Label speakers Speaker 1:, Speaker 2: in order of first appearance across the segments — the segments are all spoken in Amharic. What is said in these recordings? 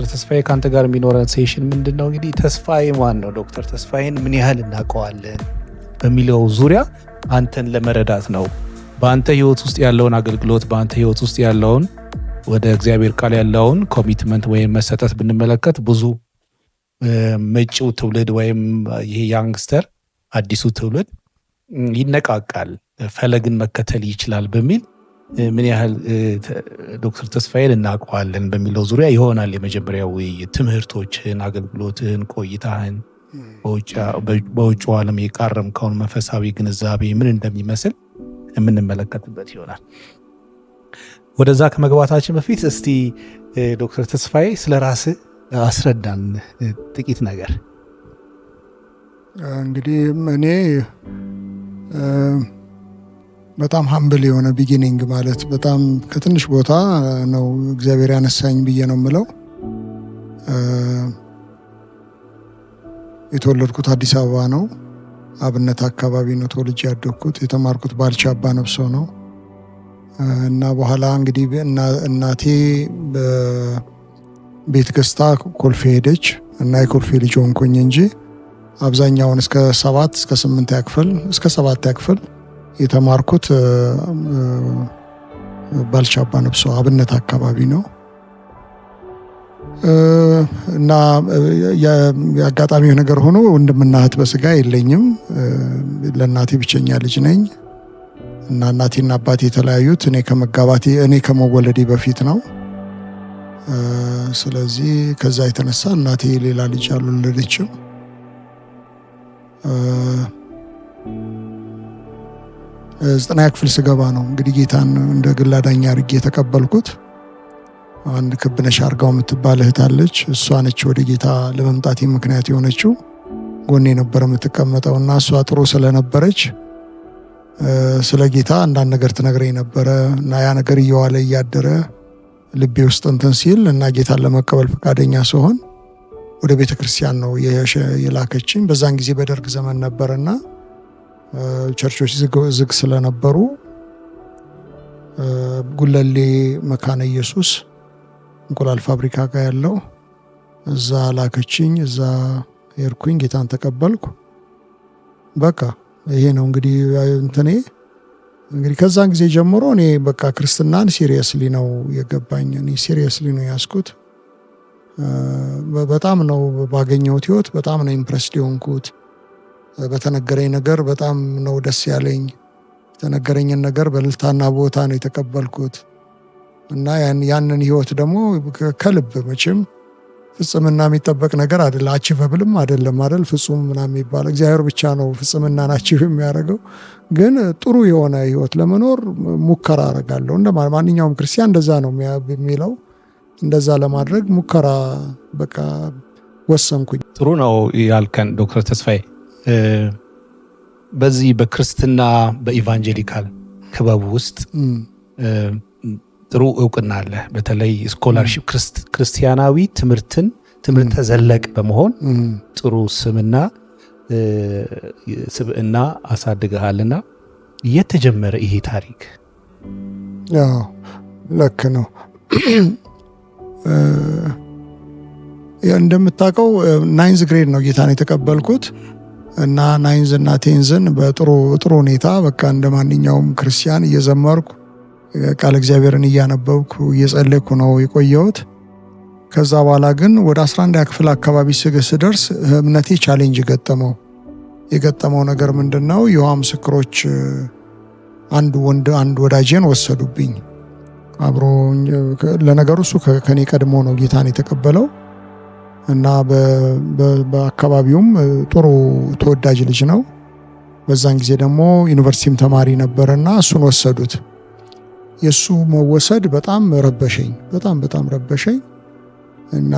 Speaker 1: ዶክተር ተስፋዬ ካንተ ጋር የሚኖረን ሴሽን ምንድነው እንግዲህ ተስፋዬ ማን ነው፣ ዶክተር ተስፋዬን ምን ያህል እናውቀዋለን በሚለው ዙሪያ አንተን ለመረዳት ነው። በአንተ ህይወት ውስጥ ያለውን አገልግሎት፣ በአንተ ህይወት ውስጥ ያለውን ወደ እግዚአብሔር ቃል ያለውን ኮሚትመንት ወይም መሰጠት ብንመለከት ብዙ መጪው ትውልድ ወይም ይሄ ያንግስተር አዲሱ ትውልድ ይነቃቃል፣ ፈለግን መከተል ይችላል በሚል ምን ያህል ዶክተር ተስፋዬን እናውቀዋለን በሚለው ዙሪያ ይሆናል የመጀመሪያው ውይይት። ትምህርቶችን፣ አገልግሎትን፣ ቆይታህን በውጭው ዓለም የቃረምከውን መንፈሳዊ ግንዛቤ ምን እንደሚመስል የምንመለከትበት ይሆናል። ወደዛ ከመግባታችን በፊት እስቲ ዶክተር ተስፋዬ ስለ ራስህ አስረዳን ጥቂት ነገር።
Speaker 2: እንግዲህ እኔ በጣም ሀምብል የሆነ ቢጊኒንግ ማለት በጣም ከትንሽ ቦታ ነው እግዚአብሔር ያነሳኝ ብዬ ነው የምለው። የተወለድኩት አዲስ አበባ ነው። አብነት አካባቢ ነው ተወልጄ ያደግኩት። የተማርኩት ባልቻ አባ ነብሶ ነው እና በኋላ እንግዲህ እናቴ ቤት ገዝታ ኮልፌ ሄደች እና የኮልፌ ልጅ ሆንኩኝ እንጂ አብዛኛውን እስከ 8ኛ ክፍል የተማርኩት ባልቻ አባ ነብሶ አብነት አካባቢ ነው እና የአጋጣሚው ነገር ሆኖ ወንድምና እህት በስጋ የለኝም። ለእናቴ ብቸኛ ልጅ ነኝ እና እናቴና አባቴ የተለያዩት እኔ ከመወለዴ በፊት ነው። ስለዚህ ከዛ የተነሳ እናቴ ሌላ ልጅ አልወለደችም። 9ኛ ክፍል ስገባ ነው እንግዲህ ጌታን እንደ ግል አዳኝ አድርጌ የተቀበልኩት። አንድ ክብነሽ አርጋው የምትባል እህት አለች። እሷ ነች ወደ ጌታ ለመምጣቴ ምክንያት የሆነችው። ጎኔ ነበር የምትቀመጠው እና እሷ ጥሩ ስለነበረች ስለ ጌታ አንዳንድ ነገር ትነግረኝ ነበረ እና ያ ነገር እየዋለ እያደረ ልቤ ውስጥ እንትን ሲል እና ጌታን ለመቀበል ፈቃደኛ ሲሆን ወደ ቤተ ክርስቲያን ነው የላከችኝ። በዛን ጊዜ በደርግ ዘመን ነበርና ቸርቾች ዝግ ስለነበሩ ጉለሌ መካነ ኢየሱስ እንቁላል ፋብሪካ ጋር ያለው እዛ ላከችኝ። እዛ ሄድኩኝ፣ ጌታን ተቀበልኩ። በቃ ይሄ ነው እንግዲህ እንትኔ። እንግዲህ ከዛን ጊዜ ጀምሮ እኔ በቃ ክርስትናን ሲሪየስሊ ነው የገባኝ። እኔ ሲሪየስሊ ነው ያስኩት። በጣም ነው ባገኘሁት ህይወት በጣም ነው ኢምፕረስድ የሆንኩት። በተነገረኝ ነገር በጣም ነው ደስ ያለኝ። የተነገረኝን ነገር በልልታና ቦታ ነው የተቀበልኩት እና ያንን ህይወት ደግሞ ከልብ መቼም ፍጽምና የሚጠበቅ ነገር አይደለም፣ አቺቨብልም አይደለም አይደል? ፍጹም ምናምን የሚባል እግዚአብሔር ብቻ ነው ፍጽምናን አቺቭ የሚያደርገው። ግን ጥሩ የሆነ ህይወት ለመኖር ሙከራ አደርጋለሁ። እንደ ማንኛውም ክርስቲያን እንደዛ ነው የሚለው። እንደዛ ለማድረግ ሙከራ በቃ ወሰንኩኝ።
Speaker 1: ጥሩ ነው ያልከን ዶክተር ተስፋዬ። በዚህ በክርስትና በኢቫንጀሊካል ክበብ ውስጥ ጥሩ እውቅና አለ። በተለይ ስኮላርሺፕ ክርስቲያናዊ ትምህርተ ዘለቅ በመሆን ጥሩ ስብዕና አሳድገሃልና የተጀመረ ይሄ ታሪክ?
Speaker 2: ልክ ነው። እንደምታውቀው 9th ግሬድ ነው ጌታን የተቀበልኩት እና 9th እና 10th በጥሩ ሁኔታ በቃ እንደ ማንኛውም ክርስቲያን እየዘመርኩ ቃል እግዚአብሔርን እያነበብኩ እየጸለይኩ ነው የቆየሁት። ከዛ በኋላ ግን ወደ 11ኛ ክፍል አካባቢ ስደርስ እምነቴ ቻሌንጅ የገጠመው ነገር ምንድነው? የውሃ ምስክሮች አንድ ወዳጄን ወሰዱብኝ። አብሮ ለነገሩ እሱ ከኔ ቀድሞ ነው ጌታን የተቀበለው እና በአካባቢውም ጥሩ ተወዳጅ ልጅ ነው። በዛን ጊዜ ደግሞ ዩኒቨርሲቲም ተማሪ ነበርና እሱን ወሰዱት። የሱ መወሰድ በጣም ረበሸኝ እና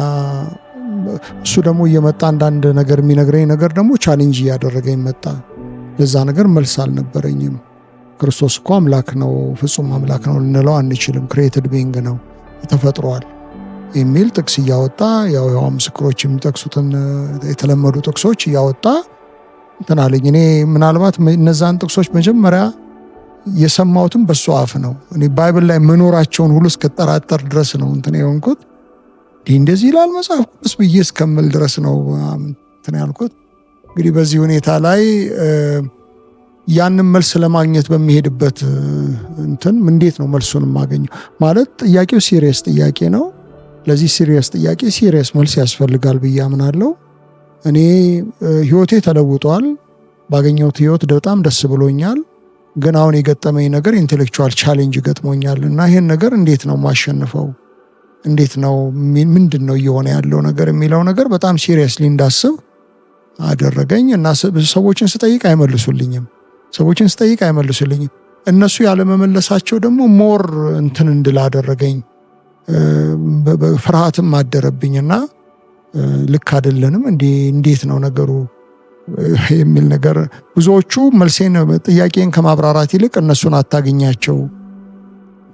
Speaker 2: እሱ ደግሞ እየመጣ አንዳንድ ነገር የሚነግረኝ ነገር ደግሞ ቻሌንጅ እያደረገኝ መጣ። ለዛ ነገር መልስ አልነበረኝም። ክርስቶስ እኮ አምላክ ነው፣ ፍጹም አምላክ ነው ልንለው አንችልም፣ ክሬትድ ቢንግ ነው፣ ተፈጥሯል የሚል ጥቅስ እያወጣ ያው ምስክሮች የሚጠቅሱትን የተለመዱ ጥቅሶች እያወጣ እንትን አለኝ። እኔ ምናልባት እነዛን ጥቅሶች መጀመሪያ የሰማሁትም በሱ አፍ ነው። እኔ ባይብል ላይ መኖራቸውን ሁሉ እስከጠራጠር ድረስ ነው እንትን የሆንኩት እንደዚህ ይላል መጽሐፍ ቅዱስ ብዬ እስከምል ድረስ ነው እንትን ያልኩት። እንግዲህ በዚህ ሁኔታ ላይ ያንን መልስ ለማግኘት በሚሄድበት እንትን እንዴት ነው መልሱን የማገኘው? ማለት ጥያቄው ሲሪየስ ጥያቄ ነው። ለዚህ ሲሪየስ ጥያቄ ሲሪየስ መልስ ያስፈልጋል ብዬ አምናለሁ። እኔ ህይወቴ ተለውጧል። ባገኘሁት ህይወት በጣም ደስ ብሎኛል። ግን አሁን የገጠመኝ ነገር ኢንቴሌክቹዋል ቻሌንጅ ገጥሞኛል እና ይሄን ነገር እንዴት ነው ማሸንፈው? እንዴት ነው ምንድን ነው እየሆነ ያለው ነገር የሚለው ነገር በጣም ሲሪየስሊ እንዳስብ አደረገኝ እና ሰዎችን ስጠይቅ አይመልሱልኝም። እነሱ ያለመመለሳቸው ደግሞ ሞር እንትን እንድል አደረገኝ። ፍርሃትም አደረብኝና ልክ አይደለንም እንዴት ነው ነገሩ የሚል ነገር ብዙዎቹ መልሴን ጥያቄን ከማብራራት ይልቅ እነሱን አታግኛቸው፣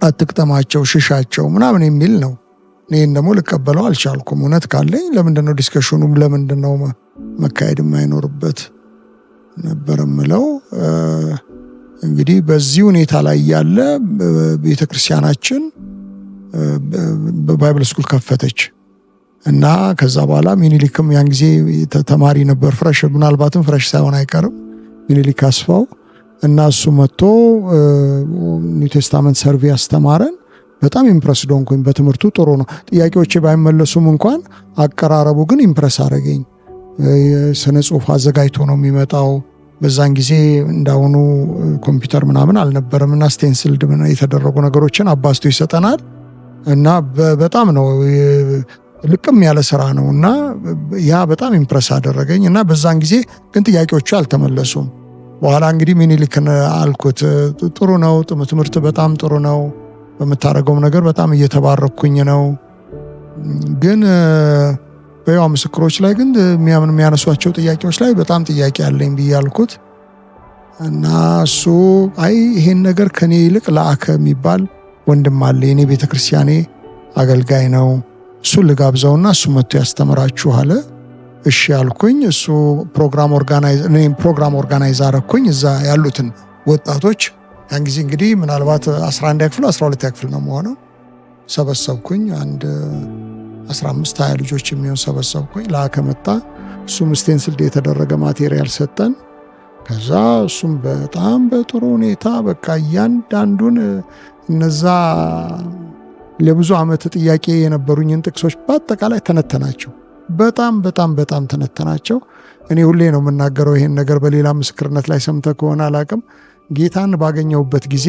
Speaker 2: አትቅጠማቸው፣ ሽሻቸው ምናምን የሚል ነው። እኔን ደግሞ ልቀበለው አልቻልኩም። እውነት ካለኝ ለምንድነው ዲስከሽኑም ለምንድነው መካሄድ የማይኖርበት ነበር የምለው። እንግዲህ በዚህ ሁኔታ ላይ ያለ ቤተክርስቲያናችን በባይብል ስኩል ከፈተች እና ከዛ በኋላ ሚኒሊክም ያን ጊዜ ተማሪ ነበር፣ ፍሬሽ ምናልባትም ፍሬሽ ሳይሆን አይቀርም ሚኒሊክ አስፋው እና እሱ መጥቶ ኒው ቴስታመንት ሰርቬይ አስተማረን። በጣም ኢምፕረስድ ሆንኩኝ። በትምህርቱ ጥሩ ነው። ጥያቄዎቼ ባይመለሱም እንኳን አቀራረቡ ግን ኢምፕረስ አደረገኝ። ስነ ጽሁፍ አዘጋጅቶ ነው የሚመጣው። በዛን ጊዜ እንዳሁኑ ኮምፒውተር ምናምን አልነበረም እና ስቴንስልድ የተደረጉ ነገሮችን አባስቶ ይሰጠናል እና በጣም ነው ልቅም ያለ ስራ ነው እና ያ በጣም ኢምፕረስ አደረገኝ እና በዛን ጊዜ ግን ጥያቄዎቹ አልተመለሱም። በኋላ እንግዲህ ሚኒሊክን አልኩት፣ ጥሩ ነው ትምህርት በጣም ጥሩ ነው፣ በምታደርገውም ነገር በጣም እየተባረኩኝ ነው፣ ግን በያው ምስክሮች ላይ ግን የሚያነሷቸው ጥያቄዎች ላይ በጣም ጥያቄ አለኝ ብዬ አልኩት እና እሱ አይ ይሄን ነገር ከኔ ይልቅ ለአከ የሚባል ወንድም አለ፣ የኔ ቤተክርስቲያኔ አገልጋይ ነው፣ እሱን ልጋብዘውና እሱ መጥቶ ያስተምራችሁ አለ። እሺ አልኩኝ። እሱ ፕሮግራም ኦርጋናይዝ አረኩኝ። እዛ ያሉትን ወጣቶች ያን ጊዜ እንግዲህ ምናልባት 11 ክፍል 12 ክፍል ነው መሆነው ሰበሰብኩኝ። አንድ 15-20 ልጆች የሚሆን ሰበሰብኩኝ። ለአከ መጣ። እሱም ስቴንስልድ የተደረገ ማቴሪያል ሰጠን። ከዛ እሱም በጣም በጥሩ ሁኔታ በቃ እያንዳንዱን እነዛ ለብዙ ዓመት ጥያቄ የነበሩኝን ጥቅሶች በአጠቃላይ ተነተናቸው። በጣም ተነተናቸው። እኔ ሁሌ ነው የምናገረው ይሄን ነገር፣ በሌላ ምስክርነት ላይ ሰምተ ከሆነ አላቅም። ጌታን ባገኘሁበት ጊዜ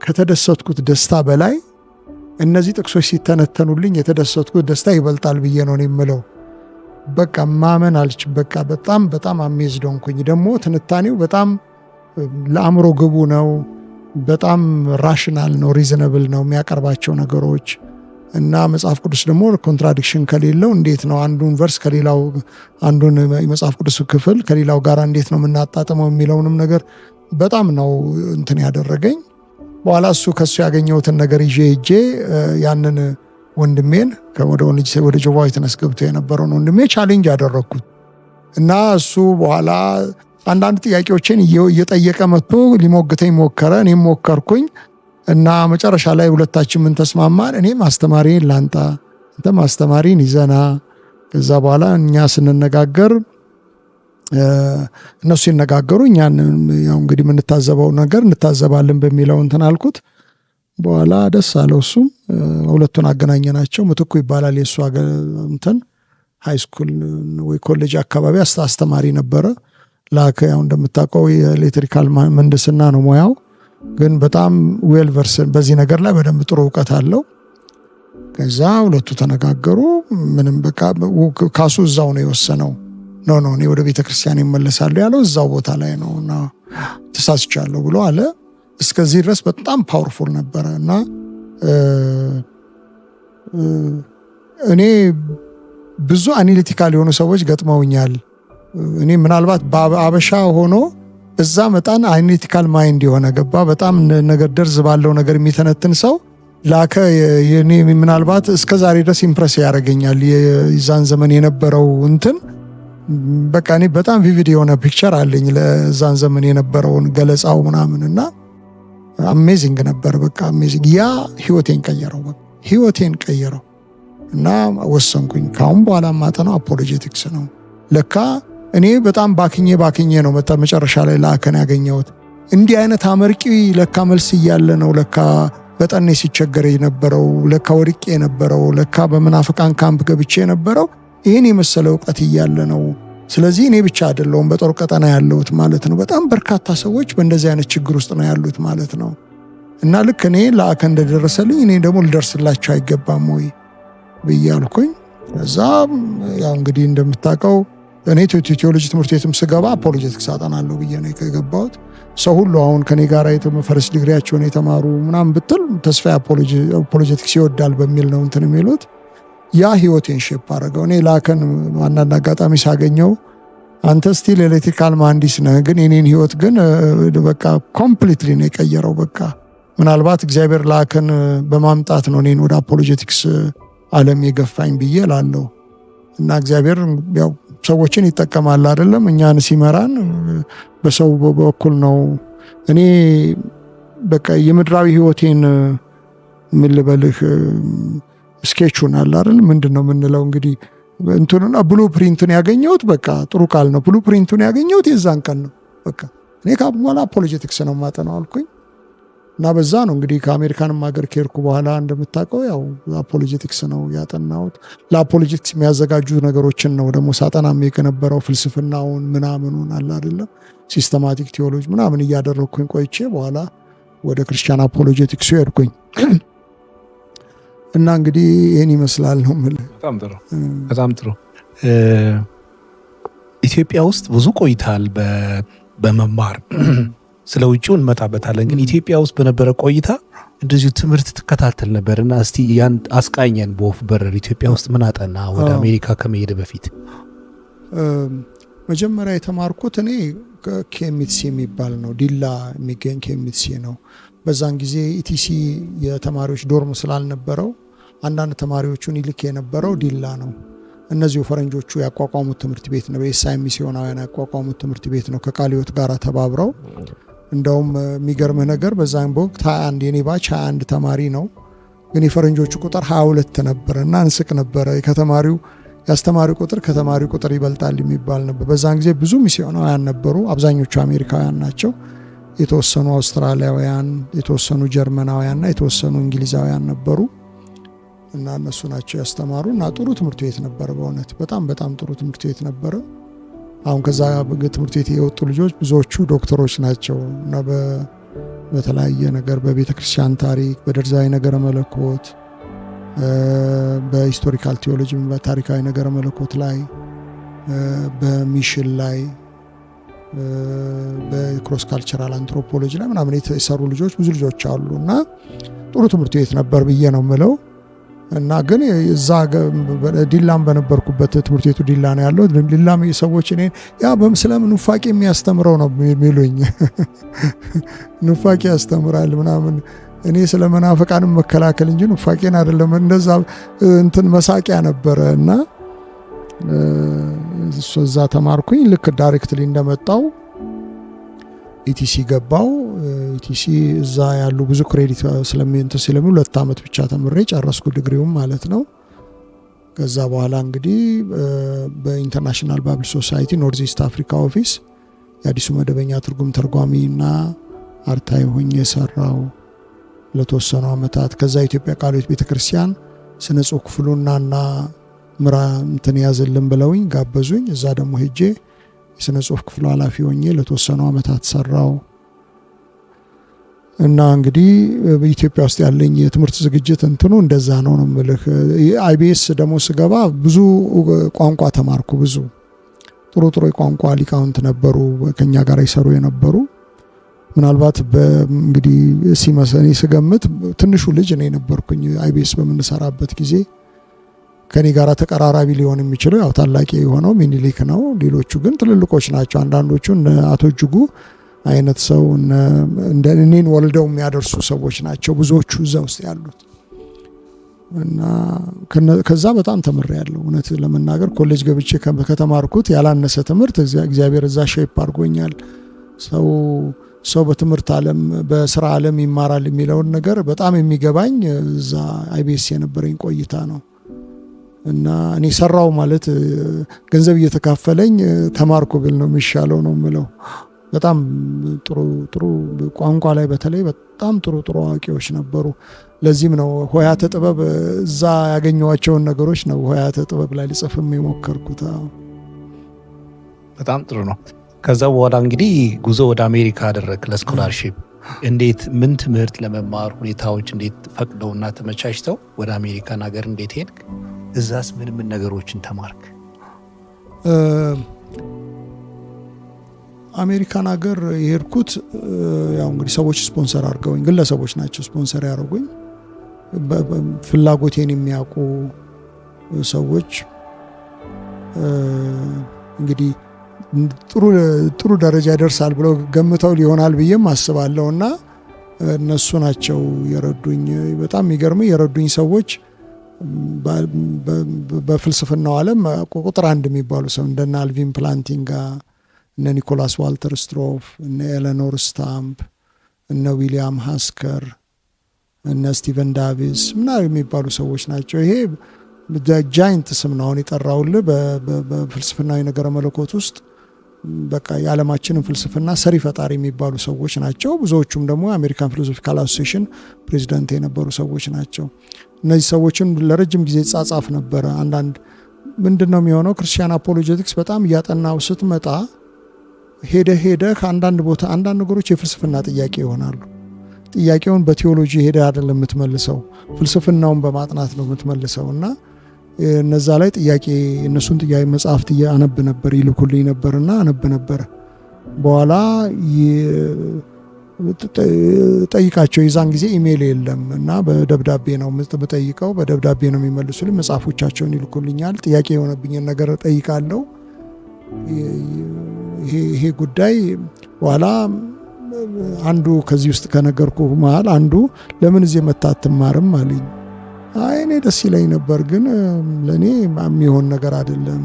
Speaker 2: ከተደሰትኩት ደስታ በላይ እነዚህ ጥቅሶች ሲተነተኑልኝ የተደሰትኩት ደስታ ይበልጣል ብዬ ነው የምለው። በቃ ማመን አልች በቃ በጣም አሜዝድ ሆንኩኝ። ደግሞ ትንታኔው በጣም ለአእምሮ ግቡ ነው። በጣም ራሽናል ነው፣ ሪዝነብል ነው የሚያቀርባቸው ነገሮች እና መጽሐፍ ቅዱስ ደግሞ ኮንትራዲክሽን ከሌለው እንዴት ነው አንዱን ቨርስ ከሌላው አንዱን የመጽሐፍ ቅዱስ ክፍል ከሌላው ጋር እንዴት ነው የምናጣጥመው የሚለውንም ነገር በጣም ነው እንትን ያደረገኝ። በኋላ ከሱ ያገኘሁትን ነገር ይዤ ሄጄ ያንን ወንድሜን ወደ ጆቫ ዊትነስ ገብቶ የነበረውን ወንድሜ ቻሌንጅ ያደረግኩት እና እሱ በኋላ አንዳንድ ጥያቄዎችን እየጠየቀ መጥቶ ሊሞግተኝ ሞከረ፣ እኔም ሞከርኩኝ እና መጨረሻ ላይ ሁለታችን ምን ተስማማን፣ እኔም አስተማሪን ላንጣ አንተም አስተማሪን ይዘና፣ ከዛ በኋላ እኛ ስንነጋገር እነሱ ሲነጋገሩ እኛን ያው እንግዲህ የምንታዘበው ነገር እንታዘባለን በሚለው እንትን አልኩት። በኋላ ደስ አለው። እሱም ሁለቱን አገናኘናቸው። ምትኩ ይባላል የእሱ እንትን ሃይ ስኩል ወይ ኮሌጅ አካባቢ አስተማሪ ነበረ። ላከ ያው እንደምታውቀው የኤሌክትሪካል ምህንድስና ነው ሙያው፣ ግን በጣም ዌል ቨርስን በዚህ ነገር ላይ በደንብ ጥሩ እውቀት አለው። ከዛ ሁለቱ ተነጋገሩ። ምንም በቃ ካሱ እዛው ነው የወሰነው። ኖ እኔ ወደ ቤተክርስቲያን ይመለሳለሁ ያለው እዛው ቦታ ላይ ነው እና ተሳስቻለሁ ብሎ አለ። እስከዚህ ድረስ በጣም ፓወርፉል ነበረ እና እኔ ብዙ አናሊቲካል የሆኑ ሰዎች ገጥመውኛል። እኔ ምናልባት በአበሻ ሆኖ በዛ መጣን አናሊቲካል ማይንድ የሆነ ገባ በጣም ነገር ደርዝ ባለው ነገር የሚተነትን ሰው ላከ። እኔ ምናልባት እስከዛሬ ድረስ ኢምፕረስ ያደርገኛል የዛን ዘመን የነበረው እንትን በቃ እኔ በጣም ቪቪድ የሆነ ፒክቸር አለኝ ለዛን ዘመን የነበረውን ገለጻው ምናምን እና አሜዚንግ ነበር። በቃ አሜዚንግ። ያ ህይወቴን ቀየረው እና ወሰንኩኝ ካሁን በኋላ ማጠናው አፖሎጄቲክስ ነው። ለካ እኔ በጣም ባክኜ ነው መጨረሻ ላይ ላከን ያገኘሁት። እንዲህ አይነት አመርቂ ለካ መልስ እያለ ነው ለካ በጠኔ ሲቸገር የነበረው፣ ለካ ወድቄ የነበረው፣ ለካ በመናፍቃን ካምፕ ገብቼ የነበረው ይህን የመሰለ እውቀት እያለ ነው። ስለዚህ እኔ ብቻ አይደለሁም በጦር ቀጠና ያለሁት ማለት ነው። በጣም በርካታ ሰዎች በእንደዚህ አይነት ችግር ውስጥ ነው ያሉት ማለት ነው። እና ልክ እኔ ለአከ እንደደረሰልኝ እኔ ደግሞ ልደርስላቸው አይገባም ወይ ብዬ አልኩኝ። ከዛ ያው እንግዲህ እንደምታውቀው እኔ ቴዎሎጂ ትምህርት ቤትም ስገባ አፖሎጄቲክስ አጠናለሁ ብዬ ነው የገባሁት። ሰው ሁሉ አሁን ከኔ ጋር ፈርስት ዲግሪያቸውን የተማሩ ምናምን ብትል ተስፋ አፖሎጄቲክስ ይወዳል በሚል ነው እንትን የሚሉት። ያ ህይወቴን ሼፕ አደረገው። እኔ ላከን አንዳንድ አጋጣሚ ሳገኘው አንተ ስቲል ኤሌክትሪካል መሐንዲስ ነህ፣ ግን የኔን ህይወት ግን በቃ ኮምፕሊትሊ ነው የቀየረው። በቃ ምናልባት እግዚአብሔር ላከን በማምጣት ነው እኔን ወደ አፖሎጄቲክስ ዓለም የገፋኝ ብዬ እላለሁ። እና እግዚአብሔር ያው ሰዎችን ይጠቀማል አይደለም? እኛን ሲመራን በሰው በኩል ነው። እኔ በቃ የምድራዊ ህይወቴን ምን ልበልህ ስኬቹን አለ አይደል? ምንድነው የምንለው እንግዲህ እንትኑና ብሉ ፕሪንቱን ያገኘሁት በቃ ጥሩ ቃል ነው። ብሉ ፕሪንቱን ያገኘሁት የዛን ቀን ነው። በቃ እኔ በኋላ አፖሎጄቲክስ ነው ማጠናው አልኩኝ። እና በዛ ነው እንግዲህ ከአሜሪካንም ሀገር ከሄድኩ በኋላ እንደምታውቀው ያው አፖሎጄቲክስ ነው ያጠናሁት። ለአፖሎጄቲክስ የሚያዘጋጁ ነገሮችን ነው ደግሞ ሳጠናም የነበረው ፍልስፍናውን ምናምኑን አለ አይደለም፣ ሲስተማቲክ ቴዎሎጂ ምናምን እያደረግኩኝ ቆይቼ በኋላ ወደ ክርስቲያን አፖሎጄቲክሱ ሄድኩኝ። እና እንግዲህ ይህን ይመስላል ነው የምልህ።
Speaker 1: በጣም ጥሩ። ኢትዮጵያ ውስጥ ብዙ ቆይታል በመማር ስለ ውጭው እንመጣበታለን። ግን ኢትዮጵያ ውስጥ በነበረ ቆይታ እንደዚሁ ትምህርት ትከታተል ነበር እና እስቲ ያን አስቃኘን በወፍ በረር። ኢትዮጵያ ውስጥ ምን አጠና ወደ አሜሪካ ከመሄድ በፊት?
Speaker 2: መጀመሪያ የተማርኩት እኔ ኬሚትሲ የሚባል ነው፣ ዲላ የሚገኝ ኬሚትሲ ነው። በዛን ጊዜ ኢቲሲ የተማሪዎች ዶርም ስላልነበረው አንዳንድ ተማሪዎቹን ይልክ የነበረው ዲላ ነው። እነዚሁ ፈረንጆቹ ያቋቋሙት ትምህርት ቤት ነው፣ የኤስአይ ሚስዮናውያን ያቋቋሙት ትምህርት ቤት ነው ከቃሊዮት ጋር ተባብረው። እንደውም የሚገርምህ ነገር በዛን ወቅት 21 የኔ ባች 21 ተማሪ ነው፣ ግን የፈረንጆቹ ቁጥር 22 ነበረ እና እንስቅ ነበረ። የአስተማሪው ቁጥር ከተማሪው ቁጥር ይበልጣል የሚባል ነበር። በዛን ጊዜ ብዙ ሚስዮናውያን ነበሩ። አብዛኞቹ አሜሪካውያን ናቸው። የተወሰኑ አውስትራሊያውያን፣ የተወሰኑ ጀርመናውያንና የተወሰኑ እንግሊዛውያን ነበሩ እና እነሱ ናቸው ያስተማሩ እና ጥሩ ትምህርት ቤት ነበረ። በእውነት በጣም ጥሩ ትምህርት ቤት ነበረ። አሁን ከዛ ትምህርት ቤት የወጡ ልጆች ብዙዎቹ ዶክተሮች ናቸው እና በተለያየ ነገር በቤተ ክርስቲያን ታሪክ፣ በደርዛዊ ነገረ መለኮት፣ በሂስቶሪካል ቴዎሎጂ በታሪካዊ ነገረ መለኮት ላይ፣ በሚሽን ላይ፣ በክሮስ ካልቸራል አንትሮፖሎጂ ላይ ምናምን የሰሩ ልጆች ብዙ ልጆች አሉ እና ጥሩ ትምህርት ቤት ነበር ብዬ ነው የምለው። እና ግን እዛ ዲላም በነበርኩበት ትምህርት ቤቱ ዲላ ነው ያለው። ዲላም ሰዎች እኔ ያ ስለምን ኑፋቄ የሚያስተምረው ነው የሚሉኝ። ኑፋቄ ያስተምራል ምናምን። እኔ ስለ መናፍቃንም መከላከል እንጂ ኑፋቄን አይደለም። እንደዛ እንትን መሳቂያ ነበረ እና እዛ ተማርኩኝ። ልክ ዳይሬክትሊ እንደመጣው ኢቲሲ ገባው። ኢቲሲ እዛ ያሉ ብዙ ክሬዲት ስለሚንተ ስለሚ 2 ዓመት ብቻ ተምሬ ጨረስኩ ዲግሪውም ማለት ነው። ከዛ በኋላ እንግዲህ በኢንተርናሽናል ባይብል ሶሳይቲ ኖርዝ ኢስት አፍሪካ ኦፊስ የአዲሱ መደበኛ ትርጉም ተርጓሚና አርታይ ሆኜ ሰራው ለተወሰኑ ዓመታት። ከዛ ኢትዮጵያ ቃልዮት ቤተክርስቲያን ስነ ጽሑፍ ክፍሉና ምራ እንትን ያዘልን ብለውኝ ጋበዙኝ። እዛ ደግሞ ሄጄ የስነ ጽሑፍ ክፍሉ ኃላፊ ሆኜ ለተወሰኑ ዓመታት ሰራው እና እንግዲህ በኢትዮጵያ ውስጥ ያለኝ የትምህርት ዝግጅት እንትኑ እንደዛ ነው የምልህ። አይቢኤስ ደግሞ ስገባ ብዙ ቋንቋ ተማርኩ። ብዙ ጥሩ የቋንቋ ሊቃውንት ነበሩ ከኛ ጋር ይሰሩ የነበሩ። ምናልባት እንግዲህ ሲመሰኔ ስገምት ትንሹ ልጅ እኔ ነበርኩኝ። አይቢኤስ በምንሰራበት ጊዜ ከኔ ጋር ተቀራራቢ ሊሆን የሚችለው ያው ታላቂ የሆነው ሚኒሊክ ነው። ሌሎቹ ግን ትልልቆች ናቸው። አንዳንዶቹ አቶ እጅጉ አይነት ሰው እንደ እኔን ወልደው የሚያደርሱ ሰዎች ናቸው ብዙዎቹ እዛ ውስጥ ያሉት እና ከዛ በጣም ተምሬያለሁ። እውነት ለመናገር ኮሌጅ ገብቼ ከተማርኩት ያላነሰ ትምህርት እግዚአብሔር እዛ ሼፕ አድርጎኛል። ሰው በትምህርት ዓለም በስራ ዓለም ይማራል የሚለውን ነገር በጣም የሚገባኝ እዛ አይቢኤስ የነበረኝ ቆይታ ነው እና እኔ ሰራው ማለት ገንዘብ እየተካፈለኝ ተማርኩ ብል ነው የሚሻለው ነው የምለው። በጣም ጥሩ ቋንቋ ላይ በተለይ በጣም ጥሩ አዋቂዎች ነበሩ። ለዚህም ነው ሆያተ ጥበብ እዛ ያገኘዋቸውን ነገሮች ነው ሆያተ ጥበብ ላይ ልጽፍም የሞከርኩት።
Speaker 1: በጣም ጥሩ ነው። ከዛ በኋላ እንግዲህ ጉዞ ወደ አሜሪካ አደረግ ለስኮላርሺፕ። እንዴት ምን ትምህርት ለመማር ሁኔታዎች እንዴት ፈቅደውና ተመቻችተው ወደ አሜሪካን ሀገር እንዴት ሄድክ? እዛስ ምን ነገሮችን ተማርክ?
Speaker 2: አሜሪካን ሀገር የሄድኩት ያው እንግዲህ ሰዎች ስፖንሰር አድርገውኝ፣ ግለሰቦች ናቸው ስፖንሰር ያደረጉኝ። ፍላጎቴን የሚያውቁ ሰዎች እንግዲህ ጥሩ ደረጃ ይደርሳል ብለው ገምተው ሊሆናል ብዬም አስባለሁ። እና እነሱ ናቸው የረዱኝ። በጣም የሚገርመኝ የረዱኝ ሰዎች በፍልስፍናው ዓለም ቁጥር አንድ የሚባሉ ሰው እንደነ አልቪን ፕላንቲንጋ፣ እነ ኒኮላስ ዋልተር ስትሮፍ፣ እነ ኤለኖር ስታምፕ፣ እነ ዊሊያም ሃስከር፣ እነ ስቲቨን ዳቪስ ምናምን የሚባሉ ሰዎች ናቸው። ይሄ ጃይንት ስም ነው አሁን የጠራውልህ በፍልስፍናዊ ነገረ መለኮት ውስጥ በቃ የዓለማችንን ፍልስፍና ሰሪ ፈጣሪ የሚባሉ ሰዎች ናቸው። ብዙዎቹም ደግሞ የአሜሪካን ፊሎሶፊካል አሶሲዬሽን ፕሬዚዳንት የነበሩ ሰዎች ናቸው። እነዚህ ሰዎችን ለረጅም ጊዜ ጻጻፍ ነበረ። አንዳንድ ምንድን ነው የሚሆነው ክርስቲያን አፖሎጀቲክስ በጣም እያጠናው ስትመጣ ሄደህ አንዳንድ ቦታ አንዳንድ ነገሮች የፍልስፍና ጥያቄ ይሆናሉ። ጥያቄውን በቴዎሎጂ ሄደ አይደለም የምትመልሰው፣ ፍልስፍናውን በማጥናት ነው የምትመልሰው። እና እነዛ ላይ ጥያቄ እነሱን ጥያቄ መጽሐፍት አነብ ነበር፣ ይልኩልኝ ነበርና አነብ ነበር። በኋላ ጠይቃቸው፣ የዛን ጊዜ ኢሜይል የለም እና በደብዳቤ ነው የምጠይቀው፣ በደብዳቤ ነው የሚመልሱልኝ። መጽሐፎቻቸውን ይልኩልኛል። ጥያቄ የሆነብኝን ነገር ጠይቃለሁ። ይሄ ጉዳይ በኋላ አንዱ ከዚህ ውስጥ ከነገርኩ መሃል አንዱ ለምን እዚህ መታ አትማርም አለኝ። አይ እኔ ደስ ይለኝ ነበር፣ ግን ለእኔ የሚሆን ነገር አይደለም።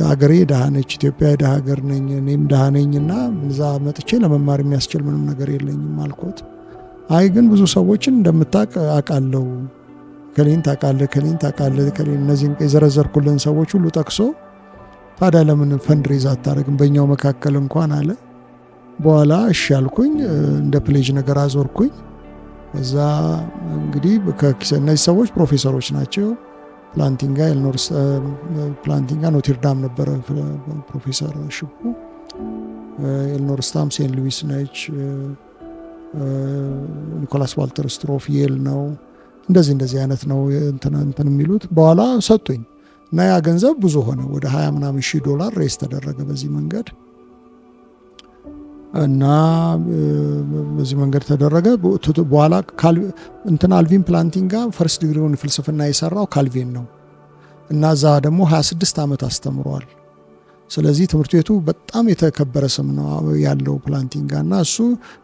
Speaker 2: ሀገሬ ድሃ ነች፣ ኢትዮጵያ ድሃ ሀገር ነኝ፣ እኔም ድሃ ነኝና እዛ መጥቼ ለመማር የሚያስችል ምንም ነገር የለኝም አልኩት። አይ ግን ብዙ ሰዎችን እንደምታውቅ አውቃለሁ፣ ከሌን ታውቃለህ፣ እነዚህን የዘረዘርኩልን ሰዎች ሁሉ ጠቅሶ ታዲያ ለምን ፈንድሬዝ አታደርግም በእኛው መካከል እንኳን አለ። በኋላ እሺ አልኩኝ። እንደ ፕሌጅ ነገር አዞርኩኝ። እዛ እንግዲህ እነዚህ ሰዎች ፕሮፌሰሮች ናቸው። ፕላንቲንጋ ኖቴርዳም ነበረ ፕሮፌሰር ሽፑ፣ ኤልኖር ስታም ሴንት ሉዊስ ነች፣ ኒኮላስ ዋልተር ስትሮፍ የል ነው። እንደዚህ አይነት ነው እንትን የሚሉት። በኋላ ሰጡኝ እና ያ ገንዘብ ብዙ ሆነ። ወደ 20 ምናምን ሺህ ዶላር ሬስ ተደረገ በዚህ መንገድ እና በዚህ መንገድ ተደረገ። በኋላ አልቪን ፕላንቲንጋ ፈርስት ዲግሪውን ፍልስፍና የሰራው ካልቪን ነው እና እዛ ደግሞ 26 ዓመት አስተምሯል። ስለዚህ ትምህርት ቤቱ በጣም የተከበረ ስም ነው ያለው ፕላንቲንጋ። እና እሱ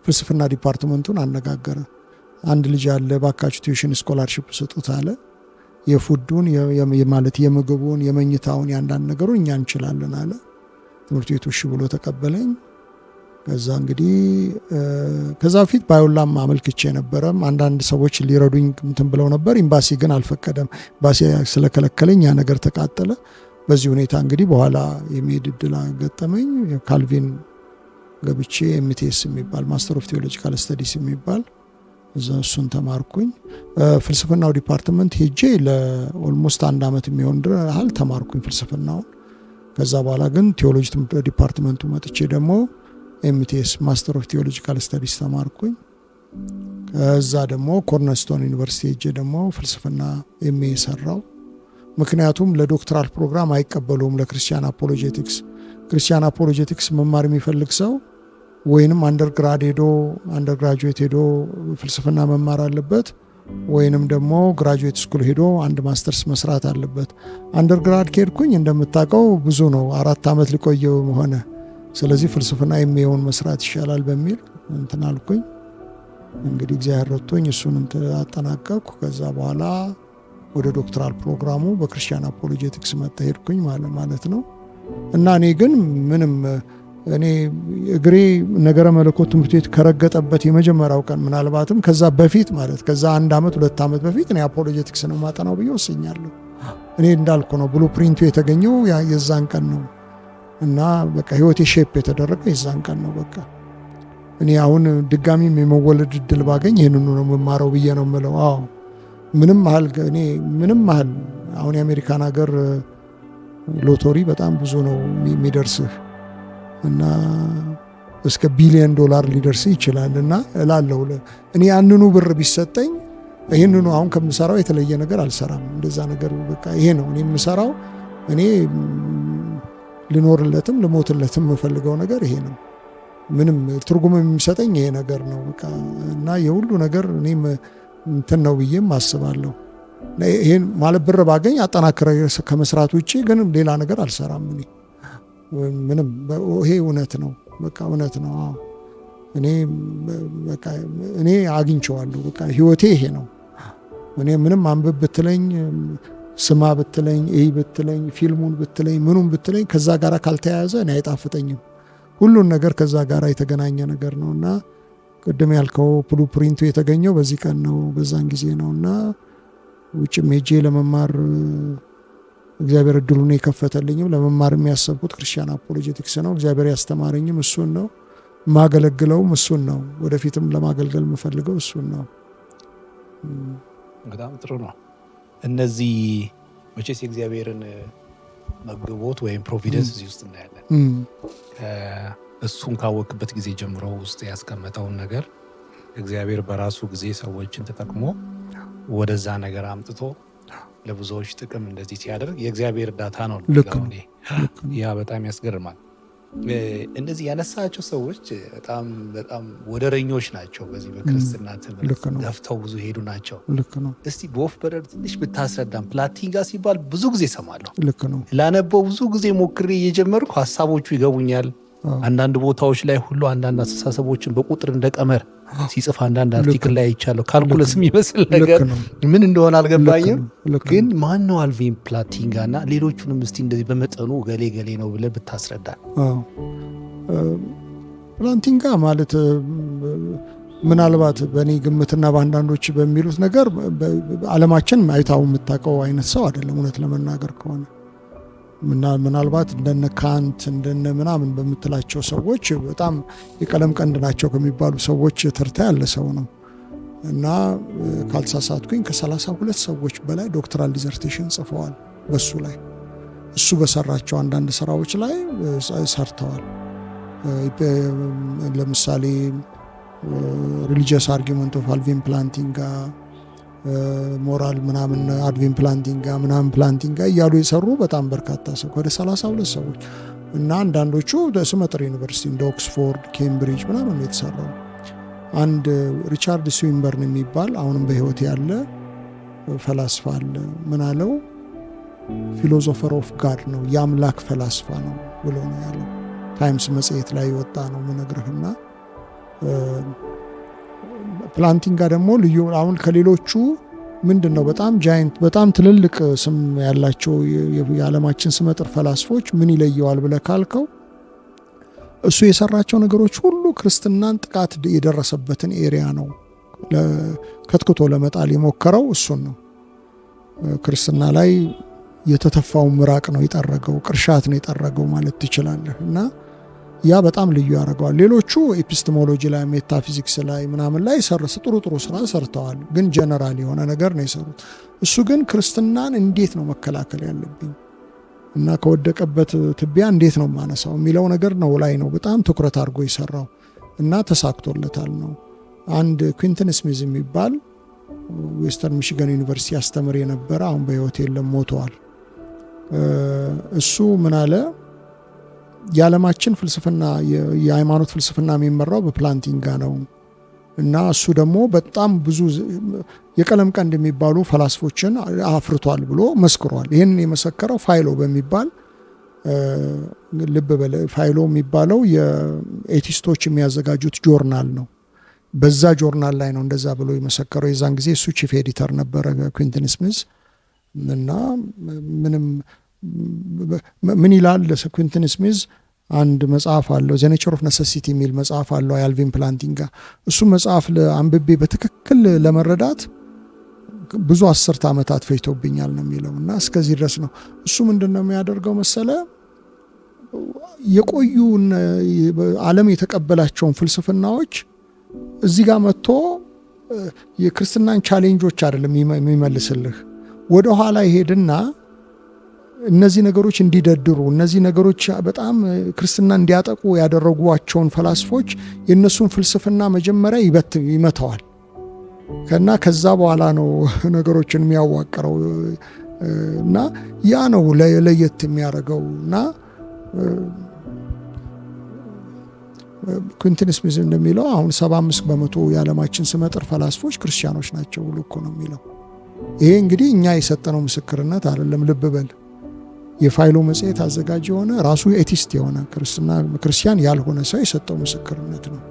Speaker 2: ፍልስፍና ዲፓርትመንቱን አነጋገረ። አንድ ልጅ አለ፣ ባካችሁ ቲዩሽን ስኮላርሺፕ ስጡት አለ። የፉዱን ማለት የምግቡን የመኝታውን ያንዳንድ ነገሩን እኛ እንችላለን አለ። ትምህርት ቤቱ እሺ ብሎ ተቀበለኝ። ከዛ እንግዲህ ከዛ በፊት ባዮላም አመልክቼ ነበረም። አንዳንድ ሰዎች ሊረዱኝ እንትን ብለው ነበር። ኤምባሲ ግን አልፈቀደም። ኤምባሲ ስለከለከለኝ ያ ነገር ተቃጠለ። በዚህ ሁኔታ እንግዲህ በኋላ የሚሄድ እድል ገጠመኝ። ካልቪን ገብቼ ኤምቲኤስ የሚባል ማስተር ኦፍ ቴዎሎጂካል ስተዲስ የሚባል እሱን ተማርኩኝ። ፍልስፍናው ዲፓርትመንት ሄጄ ለኦልሞስት 1 ዓመት የሚሆን ያህል ተማርኩኝ ፍልስፍናውን። ከዛ በኋላ ግን ቴዎሎጂ ዲፓርትመንቱ መጥቼ ደግሞ ኤምቲኤስ ማስተር ኦፍ ቴዎሎጂካል ስተዲስ ተማርኩኝ። ከዛ ደግሞ ኮርነስቶን ዩኒቨርሲቲ ሄጄ ደግሞ ፍልስፍና ኤምኤ ሰራው። ምክንያቱም ለዶክተራል ፕሮግራም አይቀበሉም ለክርስቲያን አፖሎጄቲክስ። ክርስቲያን አፖሎጄቲክስ መማር የሚፈልግ ሰው ወይንም አንደርግራጁዌት ሄዶ ፍልስፍና መማር አለበት፣ ወይንም ደግሞ ግራጁዌት ስኩል ሄዶ አንድ ማስተርስ መስራት አለበት። አንደርግራድ ከሄድኩኝ እንደምታውቀው ብዙ ነው፣ 4 ዓመት ሊቆየው ሆነ። ስለዚህ ፍልስፍና የሚሆን መስራት ይሻላል በሚል እንትን አልኩኝ። እንግዲህ እግዚአብሔር ረድቶኝ እሱን አጠናቀቅኩ። ከዛ በኋላ ወደ ዶክተራል ፕሮግራሙ በክርስቲያን አፖሎጄቲክስ ሄድኩኝ ማለት ነው። እና እኔ ግን እኔ እግሬ ነገረ መለኮት ትምህርት ቤት ከረገጠበት የመጀመሪያው ቀን ምናልባትም ከዛ በፊት ከዛ 1 ዓመት 2 ዓመት በፊት እኔ አፖሎጄቲክስ ነው ማጠናው ብዬ ወስኛለሁ። እኔ እንዳልኩ ነው ብሉ ፕሪንቱ የተገኘው የዛን ቀን ነው እና በቃ ህይወቴ ሼፕ የተደረገው የዛን ቀን ነው። በቃ እኔ አሁን ድጋሚም የመወለድ እድል ባገኝ ይህንኑ ነው የምማረው ብዬ ነው የምለው። አዎ ምንም ያህል አሁን የአሜሪካን ሀገር ሎቶሪ በጣም ብዙ ነው የሚደርስህ እና እስከ $1 ቢሊዮን ሊደርስ ይችላል እና እላለሁ እኔ ያንኑ ብር ቢሰጠኝ ይህንኑ አሁን ከምሰራው የተለየ ነገር አልሰራም። እንደዛ ነገር በቃ ይሄ ነው እኔ የምሰራው። እኔ ልኖርለትም ልሞትለትም የምፈልገው ነገር ይሄ ነው። ምንም ትርጉም የሚሰጠኝ ይሄ ነገር ነው በቃ እና የሁሉ ነገር እኔም እንትን ነው ብዬም አስባለሁ። ይሄን ማለት ብር ባገኝ አጠናክረ ከመስራት ውጪ ግን ሌላ ነገር አልሰራም። እኔ ምንም ይሄ እውነት ነው በቃ እውነት ነው። እኔ አግኝቼዋለሁ በቃ ህይወቴ ይሄ ነው። እኔ ምንም አንብብ ብትለኝ ስማ ብትለኝ እይ ብትለኝ ፊልሙን ብትለኝ ምኑን ብትለኝ ከዛ ጋር ካልተያያዘ እኔ አይጣፍጠኝም። ሁሉን ነገር ከዛ ጋር የተገናኘ ነገር ነውና ቅድም ያልከው ብሉ ፕሪንቱ የተገኘው በዚህ ቀን ነው በዛን ጊዜ ነውና ውጭም ሄጄ ለመማር እግዚአብሔር እድሉን የከፈተልኝም ለመማር የሚያሰብኩት ክርስቲያን አፖሎጄቲክስ ነው። እግዚአብሔር ያስተማረኝም እሱን ነው። ማገለግለውም እሱን ነው። ወደፊትም ለማገልገል የምፈልገው እሱን ነው።
Speaker 1: በጣም ጥሩ ነው። እነዚህ መቼስ የእግዚአብሔርን መግቦት ወይም ፕሮቪደንስ እዚህ ውስጥ እናያለን። እሱን ካወቅበት ጊዜ ጀምሮ ውስጥ ያስቀመጠውን ነገር እግዚአብሔር በራሱ ጊዜ ሰዎችን ተጠቅሞ ወደዛ ነገር አምጥቶ ለብዙዎች ጥቅም እንደዚህ ሲያደርግ የእግዚአብሔር እርዳታ ነው። ያ በጣም ያስገርማል። እነዚህ ያነሳቸው ሰዎች በጣም ወደረኞች ናቸው። በዚህ በክርስትና ትምህርት ገፍተው ብዙ ሄዱ ናቸው። እስቲ በወፍ በረር ትንሽ ብታስረዳም። ፕላቲንጋ ሲባል ብዙ ጊዜ ሰማለሁ። ላነበው ብዙ ጊዜ ሞክሬ እየጀመርኩ ሀሳቦቹ ይገቡኛል። አንዳንድ ቦታዎች ላይ ሁሉ አንዳንድ አስተሳሰቦችን በቁጥር እንደ ቀመር ሲጽፍ አንዳንድ አርቲክል ላይ አይቻለሁ። ካልኩለስ የሚመስል ነገር ምን እንደሆነ አልገባኝም። ግን ማን ነው አልቪን ፕላቲንጋ እና ሌሎቹንም እስቲ እንደዚህ በመጠኑ ገሌ ነው ብለህ ብታስረዳ።
Speaker 2: ፕላቲንጋ ማለት ምናልባት በእኔ ግምትና በአንዳንዶች በሚሉት ነገር ዓለማችን አይታው የምታውቀው አይነት ሰው አይደለም። እውነት ለመናገር ከሆነ ምናልባት እንደነ ካንት እንደነ ምናምን በምትላቸው ሰዎች በጣም የቀለም ቀንድ ናቸው ከሚባሉ ሰዎች ተርታ ያለ ሰው ነው እና ካልተሳሳትኩኝ ከ32 ሰዎች በላይ ዶክተራል ዲዘርቴሽን ጽፈዋል በሱ ላይ። እሱ በሰራቸው አንዳንድ ስራዎች ላይ ሰርተዋል። ለምሳሌ ሪሊጂየስ አርጊመንት ኦፍ አልቪን ፕላቲንጋ፣ ሞራል ምናምን አልቪን ፕላቲንጋ እያሉ የሰሩ በጣም በርካታ ሰው ወደ 32 ሰዎች እና አንዳንዶቹ ስመጥር ዩኒቨርሲቲ እንደ ኦክስፎርድ፣ ኬምብሪጅ ምናምን የተሰራው። አንድ ሪቻርድ ስዊንበርን የሚባል አሁንም በህይወት ያለ ፈላስፋ አለ። ምን አለው? ፊሎዞፈር ኦፍ ጋድ ነው፣ የአምላክ ፈላስፋ ነው ብሎ ነው ያለው። ታይምስ መጽሔት ላይ ወጣ ነው ምነግርህና ፕላቲንጋ ደግሞ ልዩ አሁን ከሌሎቹ ምንድነው በጣም ጃይንት በጣም ትልልቅ ስም ያላቸው የዓለማችን ስመጥር ፈላስፎች ምን ይለየዋል ብለህ ካልከው እሱ የሰራቸው ነገሮች ሁሉ ክርስትናን ጥቃት የደረሰበትን ኤሪያ ነው ከትክቶ ለመጣል የሞከረው እሱን ነው። ክርስትና ላይ የተተፋው ምራቅ ነው የጠረገው፣ ቅርሻት ነው የጠረገው ማለት ትችላለህ እና ያ በጣም ልዩ ያደርገዋል። ሌሎቹ ኤፒስቴሞሎጂ ላይ ሜታፊዚክስ ላይ ምናምን ላይ ጥሩ ስራ ሰርተዋል፣ ግን ጀነራል የሆነ ነገር ነው የሰሩት። እሱ ግን ክርስትናን እንዴት ነው መከላከል ያለብኝ እና ከወደቀበት ትቢያ እንዴት ነው ማነሳው የሚለው ነገር ነው ላይ ነው በጣም ትኩረት አድርጎ የሰራው እና ተሳክቶለታል ነው። አንድ ኩዊንተን ስሚዝ የሚባል ዌስተርን ሚሽገን ዩኒቨርሲቲ ያስተምር የነበረ አሁን በህይወት የለም ሞተዋል። እሱ ምን አለ? የዓለማችን ፍልስፍና የሃይማኖት ፍልስፍና የሚመራው በፕላቲንጋ ነው እና እሱ ደግሞ በጣም ብዙ የቀለም ቀንድ የሚባሉ ፈላስፎችን አፍርቷል ብሎ መስክሯል። ይህንን የመሰከረው ፋይሎ በሚባል ፋይሎ የሚባለው የኤቲስቶች የሚያዘጋጁት ጆርናል ነው። በዛ ጆርናል ላይ ነው እንደዛ ብሎ የመሰከረው። የዛን ጊዜ እሱ ቺፍ ኤዲተር ነበረ ኩዊንተን ስሚዝ እና ምን ይላል ኩዊንተን ስሚዝ? አንድ መጽሐፍ አለው ዘ ኔቸር ኦፍ ነሰሲቲ የሚል መጽሐፍ አለው የአልቪን ፕላቲንጋ። እሱ መጽሐፍ አንብቤ በትክክል ለመረዳት ብዙ 10 ዓመታት ፈጅቶብኛል ነው የሚለው እና እስከዚህ ድረስ ነው። እሱ ምንድነው የሚያደርገው መሰለ የቆዩ ዓለም የተቀበላቸውን ፍልስፍናዎች እዚህ ጋር መጥቶ የክርስትናን ቻሌንጆች አይደለም የሚመልስልህ፣ ወደ ኋላ ይሄድና እነዚህ ነገሮች እንዲደድሩ እነዚህ ነገሮች በጣም ክርስትና እንዲያጠቁ ያደረጓቸውን ፈላስፎች የእነሱን ፍልስፍና መጀመሪያ ይመታዋል እና ከዛ በኋላ ነው ነገሮችን የሚያዋቅረው እና ያ ነው ለየት የሚያደርገው እና ኩንትን ስሚዝ እንደሚለው አሁን 75% የዓለማችን ስመጥር ፈላስፎች ክርስቲያኖች ናቸው ብሎ እኮ ነው የሚለው። ይሄ እንግዲህ እኛ የሰጠነው ምስክርነት አይደለም። ልብ በል የፋይሎ መጽሔት አዘጋጅ የሆነ ራሱ ኤቲስት የሆነ ክርስቲያን ያልሆነ ሰው የሰጠው ምስክርነት ነው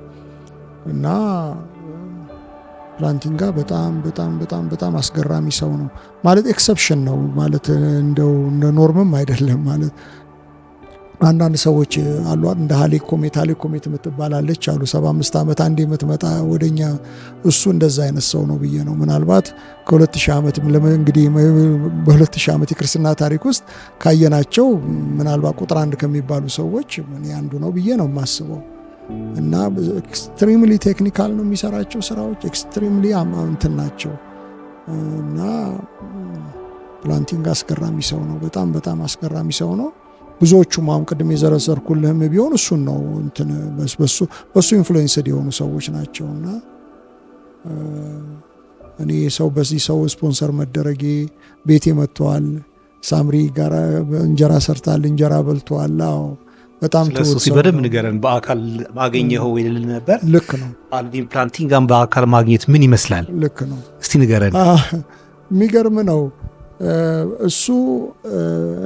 Speaker 2: እና ፕላንቲንጋ በጣም በጣም በጣም በጣም አስገራሚ ሰው ነው ማለት ኤክሰፕሽን ነው ማለት እንደው እንደ ኖርምም አይደለም ማለት አንዳንድ ሰዎች አሉ እንደ ሃሌ ኮሜት የምትባላለች አሉ 75 ዓመት አንዴ የምትመጣ ወደኛ እሱ እንደዛ አይነት ሰው ነው ብዬ ነው ምናልባት ከ2000 ዓመት እንግዲህ በ2000 ዓመት የክርስትና ታሪክ ውስጥ ካየናቸው ምናልባት ቁጥር 1 ከሚባሉ ሰዎች እኔ አንዱ ነው ብዬ ነው የማስበው እና ኤክስትሪምሊ ቴክኒካል ነው የሚሰራቸው ስራዎች ኤክስትሪምሊ አማውንት ናቸው እና ፕላንቲንግ አስገራሚ ሰው ነው በጣም በጣም አስገራሚ ሰው ነው። ብዙዎቹም አሁን ቅድም የዘረዘርኩልህም ቢሆን እሱን ነው እንትን በሱ ኢንፍሉዌንስድ የሆኑ ሰዎች ናቸውና እኔ ሰው በዚህ ሰው ስፖንሰር መደረጌ ቤቴ መጥተዋል። ሳምሪ ጋር እንጀራ ሰርታል እንጀራ በልተዋል። አዎ በጣም
Speaker 1: ስለሱ በደንብ ንገረን። በአካል ማገኘው ይልል ነበር።
Speaker 2: ልክ ነው።
Speaker 1: አልቪን ፕላንቲንጋን በአካል ማግኘት ምን ይመስላል?
Speaker 2: ልክ ነው።
Speaker 1: እስቲ ንገረን።
Speaker 2: የሚገርም ነው። እሱ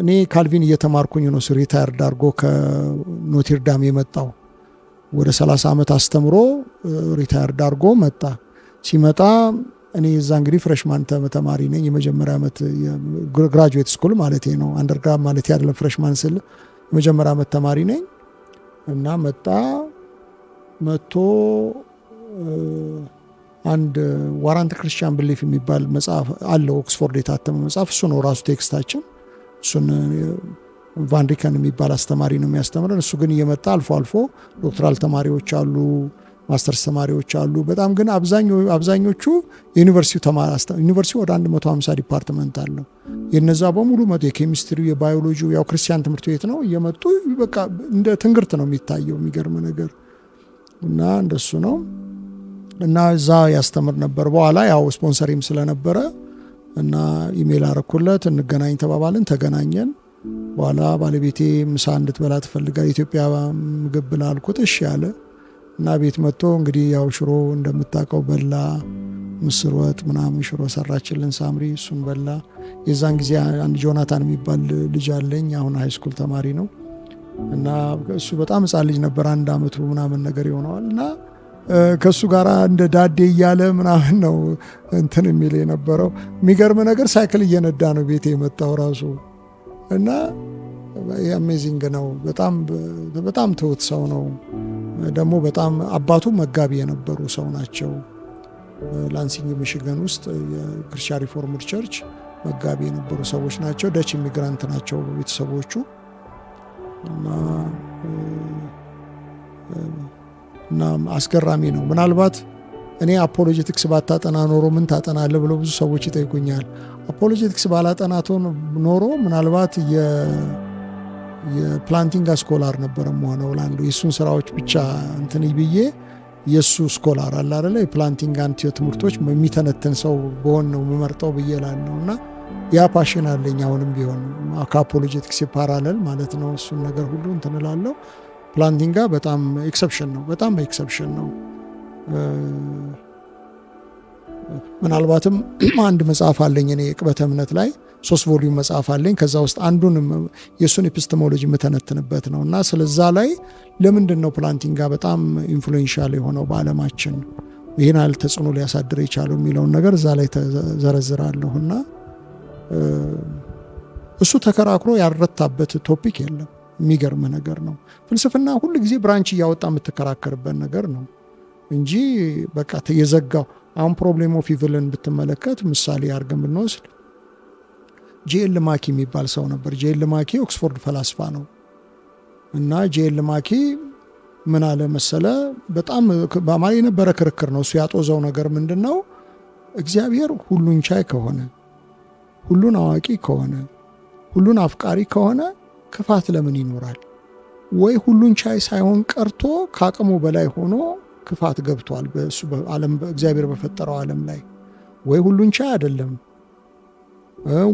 Speaker 2: እኔ ካልቪን እየተማርኩኝ ነው ሪታየርድ አድርጎ ከኖትርዳም የመጣው ወደ 30 ዓመት አስተምሮ ሪታየርድ አድርጎ መጣ። ሲመጣ እኔ እዛ እንግዲህ ፍሬሽማን ተማሪ ነኝ። የመጀመሪያ ዓመት ግራጁዌት ስኩል ማለት ነው አንደርግራድ ማለት አይደለም ፍሬሽማን ስል የመጀመሪያ ዓመት ተማሪ ነኝ እና መጥቶ አንድ ዋራንት ክርስቲያን ብሊፍ የሚባል መጽሐፍ አለው ኦክስፎርድ የታተመ መጽሐፍ እሱ ነው ራሱ ቴክስታችን። እሱን ቫንድሪከን የሚባል አስተማሪ ነው የሚያስተምረን። እሱ ግን እየመጣ አልፎ አልፎ ዶክተራል ተማሪዎች አሉ፣ ማስተርስ ተማሪዎች አሉ። በጣም ግን አብዛኞቹ ዩኒቨርሲቲ ወደ 150 ዲፓርትመንት አለው። የነዛ በሙሉ የኬሚስትሪ የባዮሎጂ ያው ክርስቲያን ትምህርት ቤት ነው እየመጡ በቃ እንደ ትንግርት ነው የሚታየው የሚገርም ነገር እና እንደሱ ነው እና እዛ ያስተምር ነበር። በኋላ ያው ስፖንሰሪም ስለነበረ እና ኢሜል አረኩለት እንገናኝ ተባባልን። ተገናኘን። በኋላ ባለቤቴ ምሳ እንድትበላ ትፈልጋለች ኢትዮጵያ ምግብ ብላ አልኩት እሺ ያለ እና ቤት መጥቶ እንግዲህ ያው ሽሮ እንደምታውቀው በላ፣ ምስር ወጥ ምናምን ሽሮ ሰራችልን ሳምሪ፣ እሱን በላ። የዛን ጊዜ አንድ ጆናታን የሚባል ልጅ አለኝ አሁን ሃይስኩል ተማሪ ነው እና እሱ በጣም ሕፃን ልጅ ነበር 1 ዓመቱ ምናምን ነገር ይሆነዋል እና ከሱ ጋር እንደ ዳዴ እያለ ምናምን ነው እንትን የሚል የነበረው። የሚገርም ነገር ሳይክል እየነዳ ነው ቤቴ የመጣው ራሱ እና አሜዚንግ ነው። በጣም ትሁት ሰው ነው። ደግሞ በጣም አባቱ መጋቢ የነበሩ ሰው ናቸው። ላንሲንግ ሚሽገን ውስጥ የክርስቲያን ሪፎርምድ ቸርች መጋቢ የነበሩ ሰዎች ናቸው። ደች ኢሚግራንት ናቸው ቤተሰቦቹ እና አስገራሚ ነው። ምናልባት እኔ አፖሎጀቲክስ ባታጠና ኖሮ ምን ታጠናለህ ብሎ ብዙ ሰዎች ይጠይቁኛል። አፖሎጀቲክስ ባላጠናቶ ኖሮ ምናልባት የፕላንቲንግ ስኮላር ነበረ መሆነው ላንዱ የሱን ስራዎች ብቻ እንትን ብዬ የሱ ስኮላር አለ አይደለ የፕላንቲንግ አንቲዮ ትምህርቶች የሚተነተን ሰው በሆን ነው የምመርጠው ብዬ ላለው እና ያ ፓሽን አለኝ አሁንም ቢሆን ከአፖሎጀቲክስ ፓራሌል ማለት ነው። እሱን ነገር ሁሉ እንትን እላለሁ። ፕላንቲንጋ በጣም ኤክሰፕሽን ነው። በጣም ኤክሰፕሽን ነው። ምናልባትም አንድ መጽሐፍ አለኝ እኔ የቅበተ እምነት ላይ 3 ቮሊዩም መጽሐፍ አለኝ። ከዛ ውስጥ አንዱን የሱን ኤፒስቴሞሎጂ የምተነትንበት ነው እና ስለዛ ላይ ለምንድን ነው ፕላንቲንጋ በጣም ኢንፍሉዌንሻል የሆነው በዓለማችን ይህን ያህል ተጽዕኖ ሊያሳድር የቻለው የሚለውን ነገር እዛ ላይ ተዘረዝራለሁ እና እሱ ተከራክሮ ያልረታበት ቶፒክ የለም። የሚገርም ነገር ነው። ፍልስፍና ሁሉ ጊዜ ብራንች እያወጣ የምትከራከርበት ነገር ነው እንጂ በቃ የዘጋው አሁን ፕሮብሌም ኦፍ ኢቭልን ብትመለከት ምሳሌ አድርገን ብንወስድ ጄኤል ማኪ የሚባል ሰው ነበር። ጄኤል ማኪ ኦክስፎርድ ፈላስፋ ነው እና ጄኤል ማኪ ምን አለ መሰለ፣ በጣም በአማሪ የነበረ ክርክር ነው። እሱ ያጦዘው ነገር ምንድን ነው? እግዚአብሔር ሁሉን ቻይ ከሆነ፣ ሁሉን አዋቂ ከሆነ፣ ሁሉን አፍቃሪ ከሆነ ክፋት ለምን ይኖራል? ወይ ሁሉን ቻይ ሳይሆን ቀርቶ ከአቅሙ በላይ ሆኖ ክፋት ገብቷል በእሱ በዓለም እግዚአብሔር በፈጠረው ዓለም ላይ፣ ወይ ሁሉን ቻይ አይደለም፣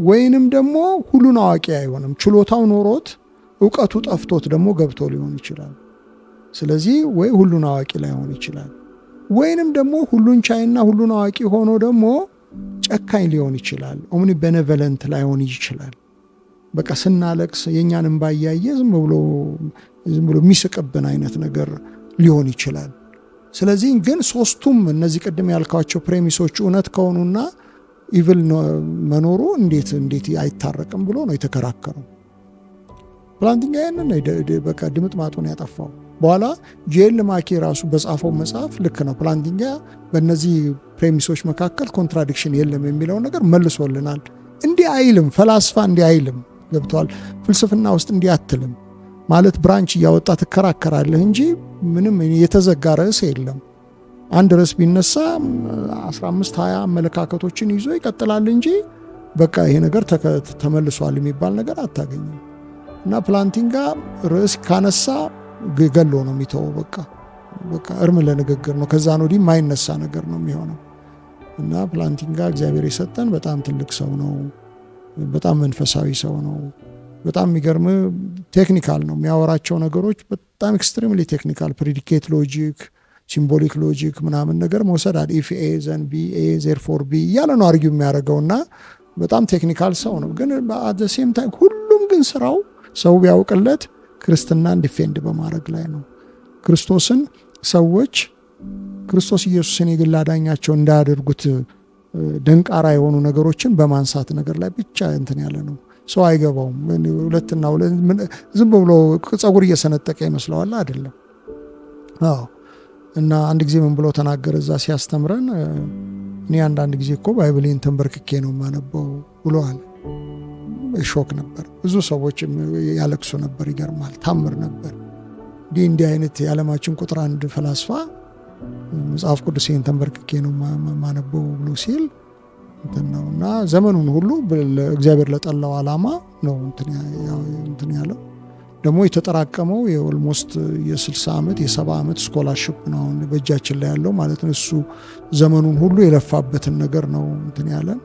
Speaker 2: ወይንም ደግሞ ሁሉን አዋቂ አይሆንም። ችሎታው ኖሮት እውቀቱ ጠፍቶት ደግሞ ገብቶ ሊሆን ይችላል። ስለዚህ ወይ ሁሉን አዋቂ ላይሆን ይችላል፣ ወይንም ደግሞ ሁሉን ቻይና ሁሉን አዋቂ ሆኖ ደግሞ ጨካኝ ሊሆን ይችላል። ኦምኒ ቤኔቨለንት ላይሆን ይችላል። በቃ ስናለቅስ የእኛን እንባ እያየ ዝም ብሎ የሚስቅብን አይነት ነገር ሊሆን ይችላል። ስለዚህ ግን ሶስቱም እነዚህ ቅድም ያልኳቸው ፕሬሚሶች እውነት ከሆኑና ኢቭል መኖሩ እንዴት አይታረቅም ብሎ ነው የተከራከረው። ፕላንቲንጋ ያንን በቃ ድምጥ ማጡን ያጠፋው። በኋላ ጄኤል ማኪ ራሱ በጻፈው መጽሐፍ ልክ ነው ፕላንቲንጋ በእነዚህ ፕሬሚሶች መካከል ኮንትራዲክሽን የለም የሚለው ነገር መልሶልናል። እንዲህ አይልም ፈላስፋ፣ እንዲህ አይልም። ገብቷል? ፍልስፍና ውስጥ እንዲህ አትልም ማለት ብራንች እያወጣ ትከራከራለህ እንጂ ምንም የተዘጋ ርዕስ የለም። አንድ ርዕስ ቢነሳ 15-20 አመለካከቶችን ይዞ ይቀጥላል እንጂ በቃ ይሄ ነገር ተመልሷል የሚባል ነገር አታገኝም። እና ፕላንቲንጋ ርዕስ ካነሳ ገሎ ነው የሚተወው። በቃ እርም ለንግግር ነው። ከዛ ወዲህ የማይነሳ ነገር ነው የሚሆነው። እና ፕላንቲንጋ እግዚአብሔር የሰጠን በጣም ትልቅ ሰው ነው። በጣም መንፈሳዊ ሰው ነው። በጣም የሚገርም ቴክኒካል ነው የሚያወራቸው ነገሮች፣ በጣም ኤክስትሪምሊ ቴክኒካል። ፕሪዲኬት ሎጂክ፣ ሲምቦሊክ ሎጂክ ምናምን ነገር መውሰድ አለ። ኢፍ ኤ ዘን ቢ ኤ ዜርፎር ቢ እያለ ነው አርጊው የሚያደርገውና በጣም ቴክኒካል ሰው ነው። ግን አት ዘ ሴም ታይም ሁሉም ግን ስራው ሰው ቢያውቅለት ክርስትናን ዲፌንድ በማድረግ ላይ ነው። ክርስቶስን ሰዎች ክርስቶስ ኢየሱስን የግል አዳኛቸው እንዳያደርጉት ደንቃራ የሆኑ ነገሮችን በማንሳት ነገር ላይ ብቻ እንትን ያለ ነው። ሰው አይገባውም። ሁለትና ዝም ብሎ ጸጉር እየሰነጠቀ ይመስለዋል። አይደለም። አዎ። እና አንድ ጊዜ ምን ብሎ ተናገረ እዛ ሲያስተምረን፣ እኔ አንዳንድ ጊዜ እኮ ባይብሌን ተንበርክኬ ነው የማነበው ብለዋል። ሾክ ነበር። ብዙ ሰዎች ያለቅሱ ነበር። ይገርማል። ታምር ነበር። እንዲህ አይነት የዓለማችን ቁጥር አንድ ፈላስፋ መጽሐፍ ቅዱሴን ተንበርክኬ ነው ማነበው ብሎ ሲል እንትን ነው። እና ዘመኑን ሁሉ እግዚአብሔር ለጠላው ዓላማ ነው እንትን ያለው። ደግሞ የተጠራቀመው የኦልሞስት የ60 ዓመት የ70 ዓመት ስኮላርሽፕ ነው አሁን በእጃችን ላይ ያለው ማለት ነው። እሱ ዘመኑን ሁሉ የለፋበትን ነገር ነው እንትን ያለን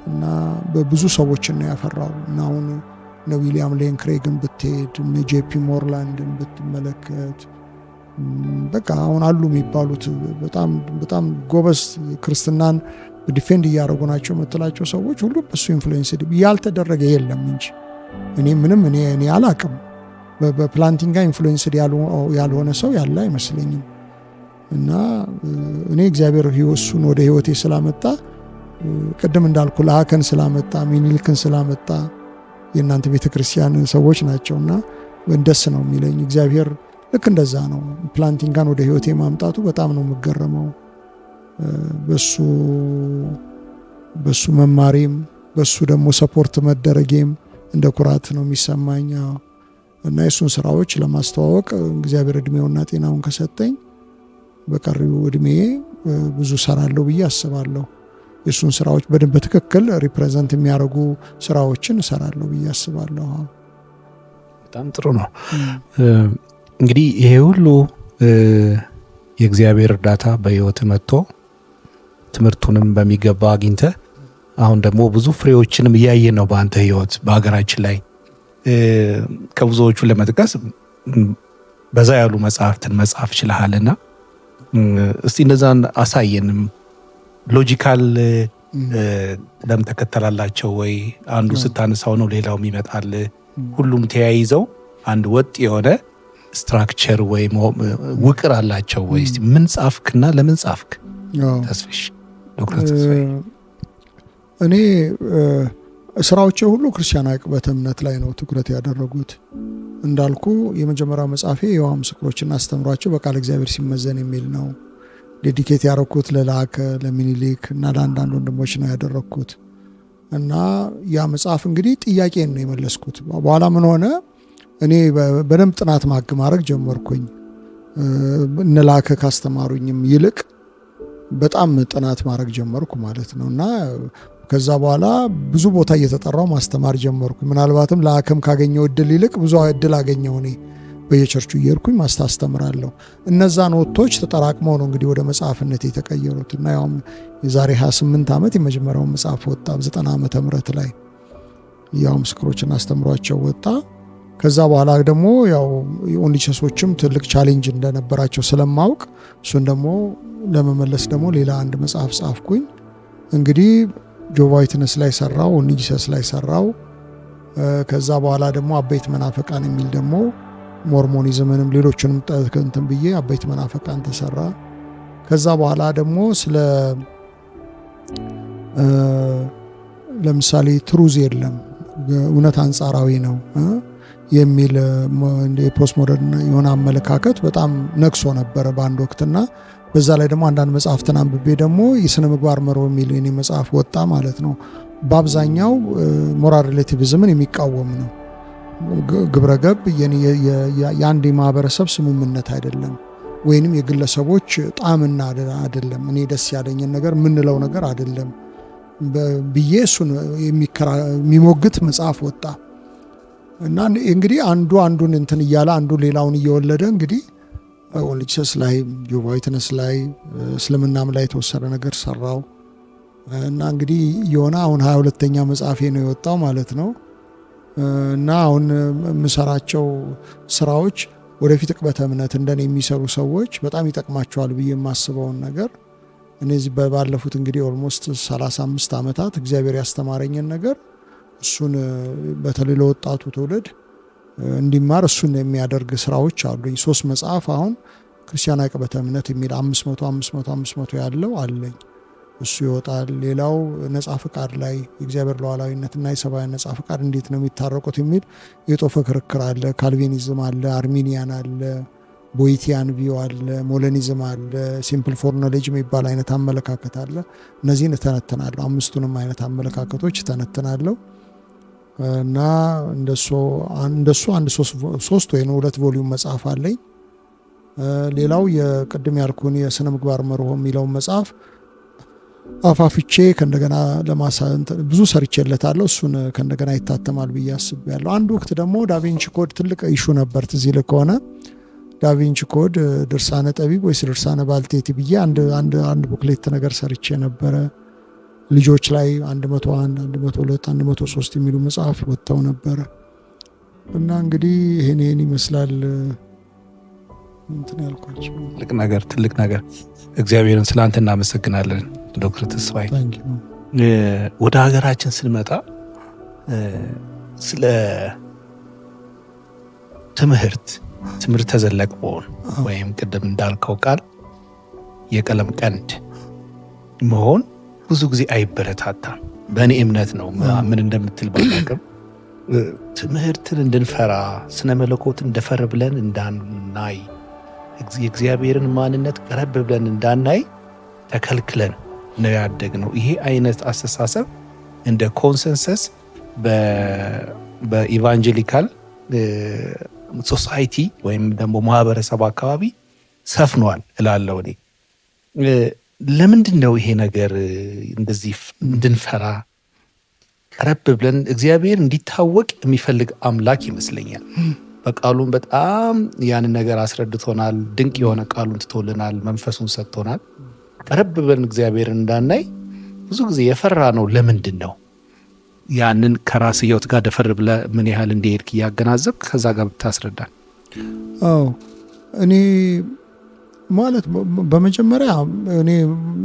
Speaker 2: እና በብዙ ሰዎችን ነው ያፈራው። እና አሁን እነ ዊሊያም ሌን ክሬግን ብትሄድ፣ እነ ጄፒ ሞርላንድን ብትመለከት፣ በቃ አሁን አሉ የሚባሉት በጣም ጎበዝ ክርስትናን ዲፌንድ እያደረጉ ናቸው የምትላቸው ሰዎች ሁሉ በሱ ኢንፍሉዌንስ ያልተደረገ የለም እንጂ እኔ አላቅም። በፕላንቲንጋ ኢንፍሉዌንስድ ያልሆነ ሰው ያለ አይመስለኝም። እና እኔ እግዚአብሔር እሱን ወደ ህይወቴ ስላመጣ፣ ቅድም እንዳልኩ ለአከን ስላመጣ፣ ሚኒልክን ስላመጣ የእናንተ ቤተክርስቲያን ሰዎች ናቸውና ደስ ነው የሚለኝ። እግዚአብሔር ልክ እንደዛ ነው ፕላንቲንጋን ወደ ህይወቴ ማምጣቱ በጣም ነው የምገረመው። በሱ መማሬም በሱ ደግሞ ሰፖርት መደረጌም እንደ ኩራት ነው የሚሰማኝ። እና የሱን ስራዎች ለማስተዋወቅ እግዚአብሔር እድሜውና ጤናውን ከሰጠኝ በቀሪው እድሜ ብዙ ሰራለሁ ብዬ አስባለሁ። የሱን ስራዎች በደንብ በትክክል ሪፕሬዘንት የሚያደርጉ ስራዎችን እሰራለሁ ብዬ አስባለሁ።
Speaker 1: በጣም ጥሩ ነው። እንግዲህ ይሄ ሁሉ የእግዚአብሔር እርዳታ በህይወት መጥቶ ትምህርቱንም በሚገባ አግኝተ አሁን ደግሞ ብዙ ፍሬዎችንም እያየን ነው በአንተ ህይወት በሀገራችን ላይ። ከብዙዎቹ ለመጥቀስ በዛ ያሉ መጽሐፍትን መጽሐፍ ችለሃልና እስቲ እነዛን አሳየንም። ሎጂካል ለምን ተከተላላቸው ወይ? አንዱ ስታነሳው ነው ሌላው ይመጣል። ሁሉም ተያይዘው አንድ ወጥ የሆነ ስትራክቸር ወይ ውቅር አላቸው ወይ? እስቲ ምን ጻፍክና ለምን ጻፍክ? ተስፍሽ ዶክተር ተስፋዬ።
Speaker 2: እኔ ስራዎቼ ሁሉ ክርስቲያናዊ ቅበተ እምነት ላይ ነው ትኩረት ያደረጉት። እንዳልኩ የመጀመሪያው መጽሐፌ የዮሐንስ ምስክሮችና አስተምሯቸው በቃል እግዚአብሔር ሲመዘን የሚል ነው። ዴዲኬት ያደረኩት ለላከ ለሚኒሊክ እና ለአንዳንድ ወንድሞች ነው ያደረግኩት። እና ያ መጽሐፍ እንግዲህ ጥያቄን ነው የመለስኩት። በኋላ ምን ሆነ፣ እኔ በደንብ ጥናት ማድረግ ጀመርኩኝ። እነላከ ካስተማሩኝም ይልቅ በጣም ጥናት ማድረግ ጀመርኩ ማለት ነው። እና ከዛ በኋላ ብዙ ቦታ እየተጠራው ማስተማር ጀመርኩ። ምናልባትም ለአከም ካገኘው እድል ይልቅ ብዙ እድል አገኘው። እኔ በየቸርቹ እየሄድኩኝ ማስተምራለሁ። እነዛ ኖቶች ተጠራቅመው ነው እንግዲህ ወደ መጽሐፍነት የተቀየሩት። እና ያውም የዛሬ 28 ዓመት የመጀመሪያውን መጽሐፍ ወጣ። 90 ዓመተ ምህረት ላይ ያው ምስክሮችን አስተምሯቸው ወጣ። ከዛ በኋላ ደግሞ ያው ኦንሊቸሶችም ትልቅ ቻሌንጅ እንደነበራቸው ስለማውቅ እሱን ደግሞ ለመመለስ ደግሞ ሌላ አንድ መጽሐፍ ጻፍኩኝ። እንግዲህ ጆቫ ዊትነስ ላይ ሰራው፣ ኦንሊቸስ ላይ ሰራው። ከዛ በኋላ ደግሞ አበይት መናፈቃን የሚል ደግሞ ሞርሞኒዝምንም ሌሎችንም እንትን ብዬ አበይት መናፈቃን ተሰራ። ከዛ በኋላ ደግሞ ስለ ለምሳሌ ትሩዝ የለም እውነት አንጻራዊ ነው የሚል የፖስት ሞደርን የሆነ አመለካከት በጣም ነግሶ ነበረ በአንድ ወቅትና በዛ ላይ ደግሞ አንዳንድ መጽሐፍትን አንብቤ ደግሞ የሥነ ምግባር መርሆ የሚል የኔ መጽሐፍ ወጣ ማለት ነው። በአብዛኛው ሞራል ሪሌቲቪዝምን የሚቃወም ነው። ግብረ ገብ የአንድ ማህበረሰብ ስምምነት አይደለም፣ ወይንም የግለሰቦች ጣዕምና አይደለም፣ እኔ ደስ ያለኝን ነገር የምንለው ነገር አይደለም ብዬ እሱን የሚሞግት መጽሐፍ ወጣ እና እንግዲህ አንዱ አንዱን እንትን እያለ አንዱ ሌላውን እየወለደ እንግዲህ ኦንሊቸስ ላይ ጆቫ ዊትነስ ላይ እስልምናም ላይ የተወሰነ ነገር ሰራው እና እንግዲህ የሆነ አሁን 22ኛ መጽሐፌ ነው የወጣው ማለት ነው። እና አሁን የምሰራቸው ስራዎች ወደፊት ዕቅበተ እምነት እንደኔ የሚሰሩ ሰዎች በጣም ይጠቅማቸዋል ብዬ የማስበውን ነገር እነዚህ ባለፉት እንግዲህ ኦልሞስት 35 ዓመታት እግዚአብሔር ያስተማረኝን ነገር እሱን በተለይ ለወጣቱ ትውልድ እንዲማር እሱን የሚያደርግ ስራዎች አሉኝ። 3 መጽሐፍ አሁን ክርስቲያን ዕቅበተ እምነት የሚል 500 ያለው አለኝ። እሱ ይወጣል። ሌላው ነጻ ፍቃድ ላይ የእግዚአብሔር ሉዓላዊነትና የሰብአዊ ነጻ ፍቃድ እንዴት ነው የሚታረቁት የሚል የጦፈ ክርክር አለ። ካልቪኒዝም አለ፣ አርሚኒያን አለ፣ ቦይቲያን ቪው አለ፣ ሞለኒዝም አለ፣ ሲምፕል ፎር ኖሌጅ የሚባል አይነት አመለካከት አለ። እነዚህን እተነትናለሁ። 5ቱንም አይነት አመለካከቶች እተነትናለሁ እና እንደሱ አንድ 3 ወይ 2 ቮሊዩም መጽሐፍ አለኝ። ሌላው የቅድም ያልኩን የሥነ ምግባር መርሆ የሚለውን መጽሐፍ አፋፍቼ ከእንደገና ብዙ ሰርቼለታለሁ። እሱን ከእንደገና ይታተማል ብዬ አስቤያለሁ። አንድ ወቅት ደግሞ ዳቪንቺ ኮድ ትልቅ ኢሹ ነበር። ትዝ ይልህ ከሆነ ዳቪንቺ ኮድ ድርሳነ ጠቢብ ወይስ ድርሳነ ባልቴት ብዬ አንድ ቡክሌት ነገር ሰርቼ ነበረ። ልጆች ላይ 101፣ 102፣ 103 የሚሉ መጽሐፍ ወጥተው ነበረ እና እንግዲህ ይሄን ይመስላል እንትን ያልኳቸው።
Speaker 1: ትልቅ ነገር። እግዚአብሔርን ስለ አንተ እናመሰግናለን ዶክተር ተስፋዬ። ወደ ሀገራችን ስንመጣ ስለ ትምህርት ተዘለቅቦን ወይም ቅድም እንዳልከው ቃል የቀለም ቀንድ መሆን ብዙ ጊዜ አይበረታታም። በእኔ እምነት ነው። ምን እንደምትል ባላውቅም ትምህርትን እንድንፈራ ስነ መለኮትን እንደፈር ብለን እንዳናይ የእግዚአብሔርን ማንነት ቀረብ ብለን እንዳናይ ተከልክለን ነው ያደግነው። ይሄ አይነት አስተሳሰብ እንደ ኮንሰንሰስ በኢቫንጀሊካል ሶሳይቲ ወይም ደግሞ ማህበረሰብ አካባቢ ሰፍኗል እላለሁ እኔ። ለምንድን ነው ይሄ ነገር እንደዚህ እንድንፈራ ቀረብ ብለን እግዚአብሔር እንዲታወቅ የሚፈልግ አምላክ ይመስለኛል። በቃሉን በጣም ያንን ነገር አስረድቶናል። ድንቅ የሆነ ቃሉን ትቶልናል። መንፈሱን ሰጥቶናል። ቀረብ ብለን እግዚአብሔርን እንዳናይ ብዙ ጊዜ የፈራ ነው። ለምንድን ነው? ያንን ከራስ ህይወት ጋር ደፈር ብለህ ምን ያህል እንደሄድክ እያገናዘብክ ከዛ ጋር ብታስረዳን።
Speaker 2: እኔ ማለት በመጀመሪያ እኔ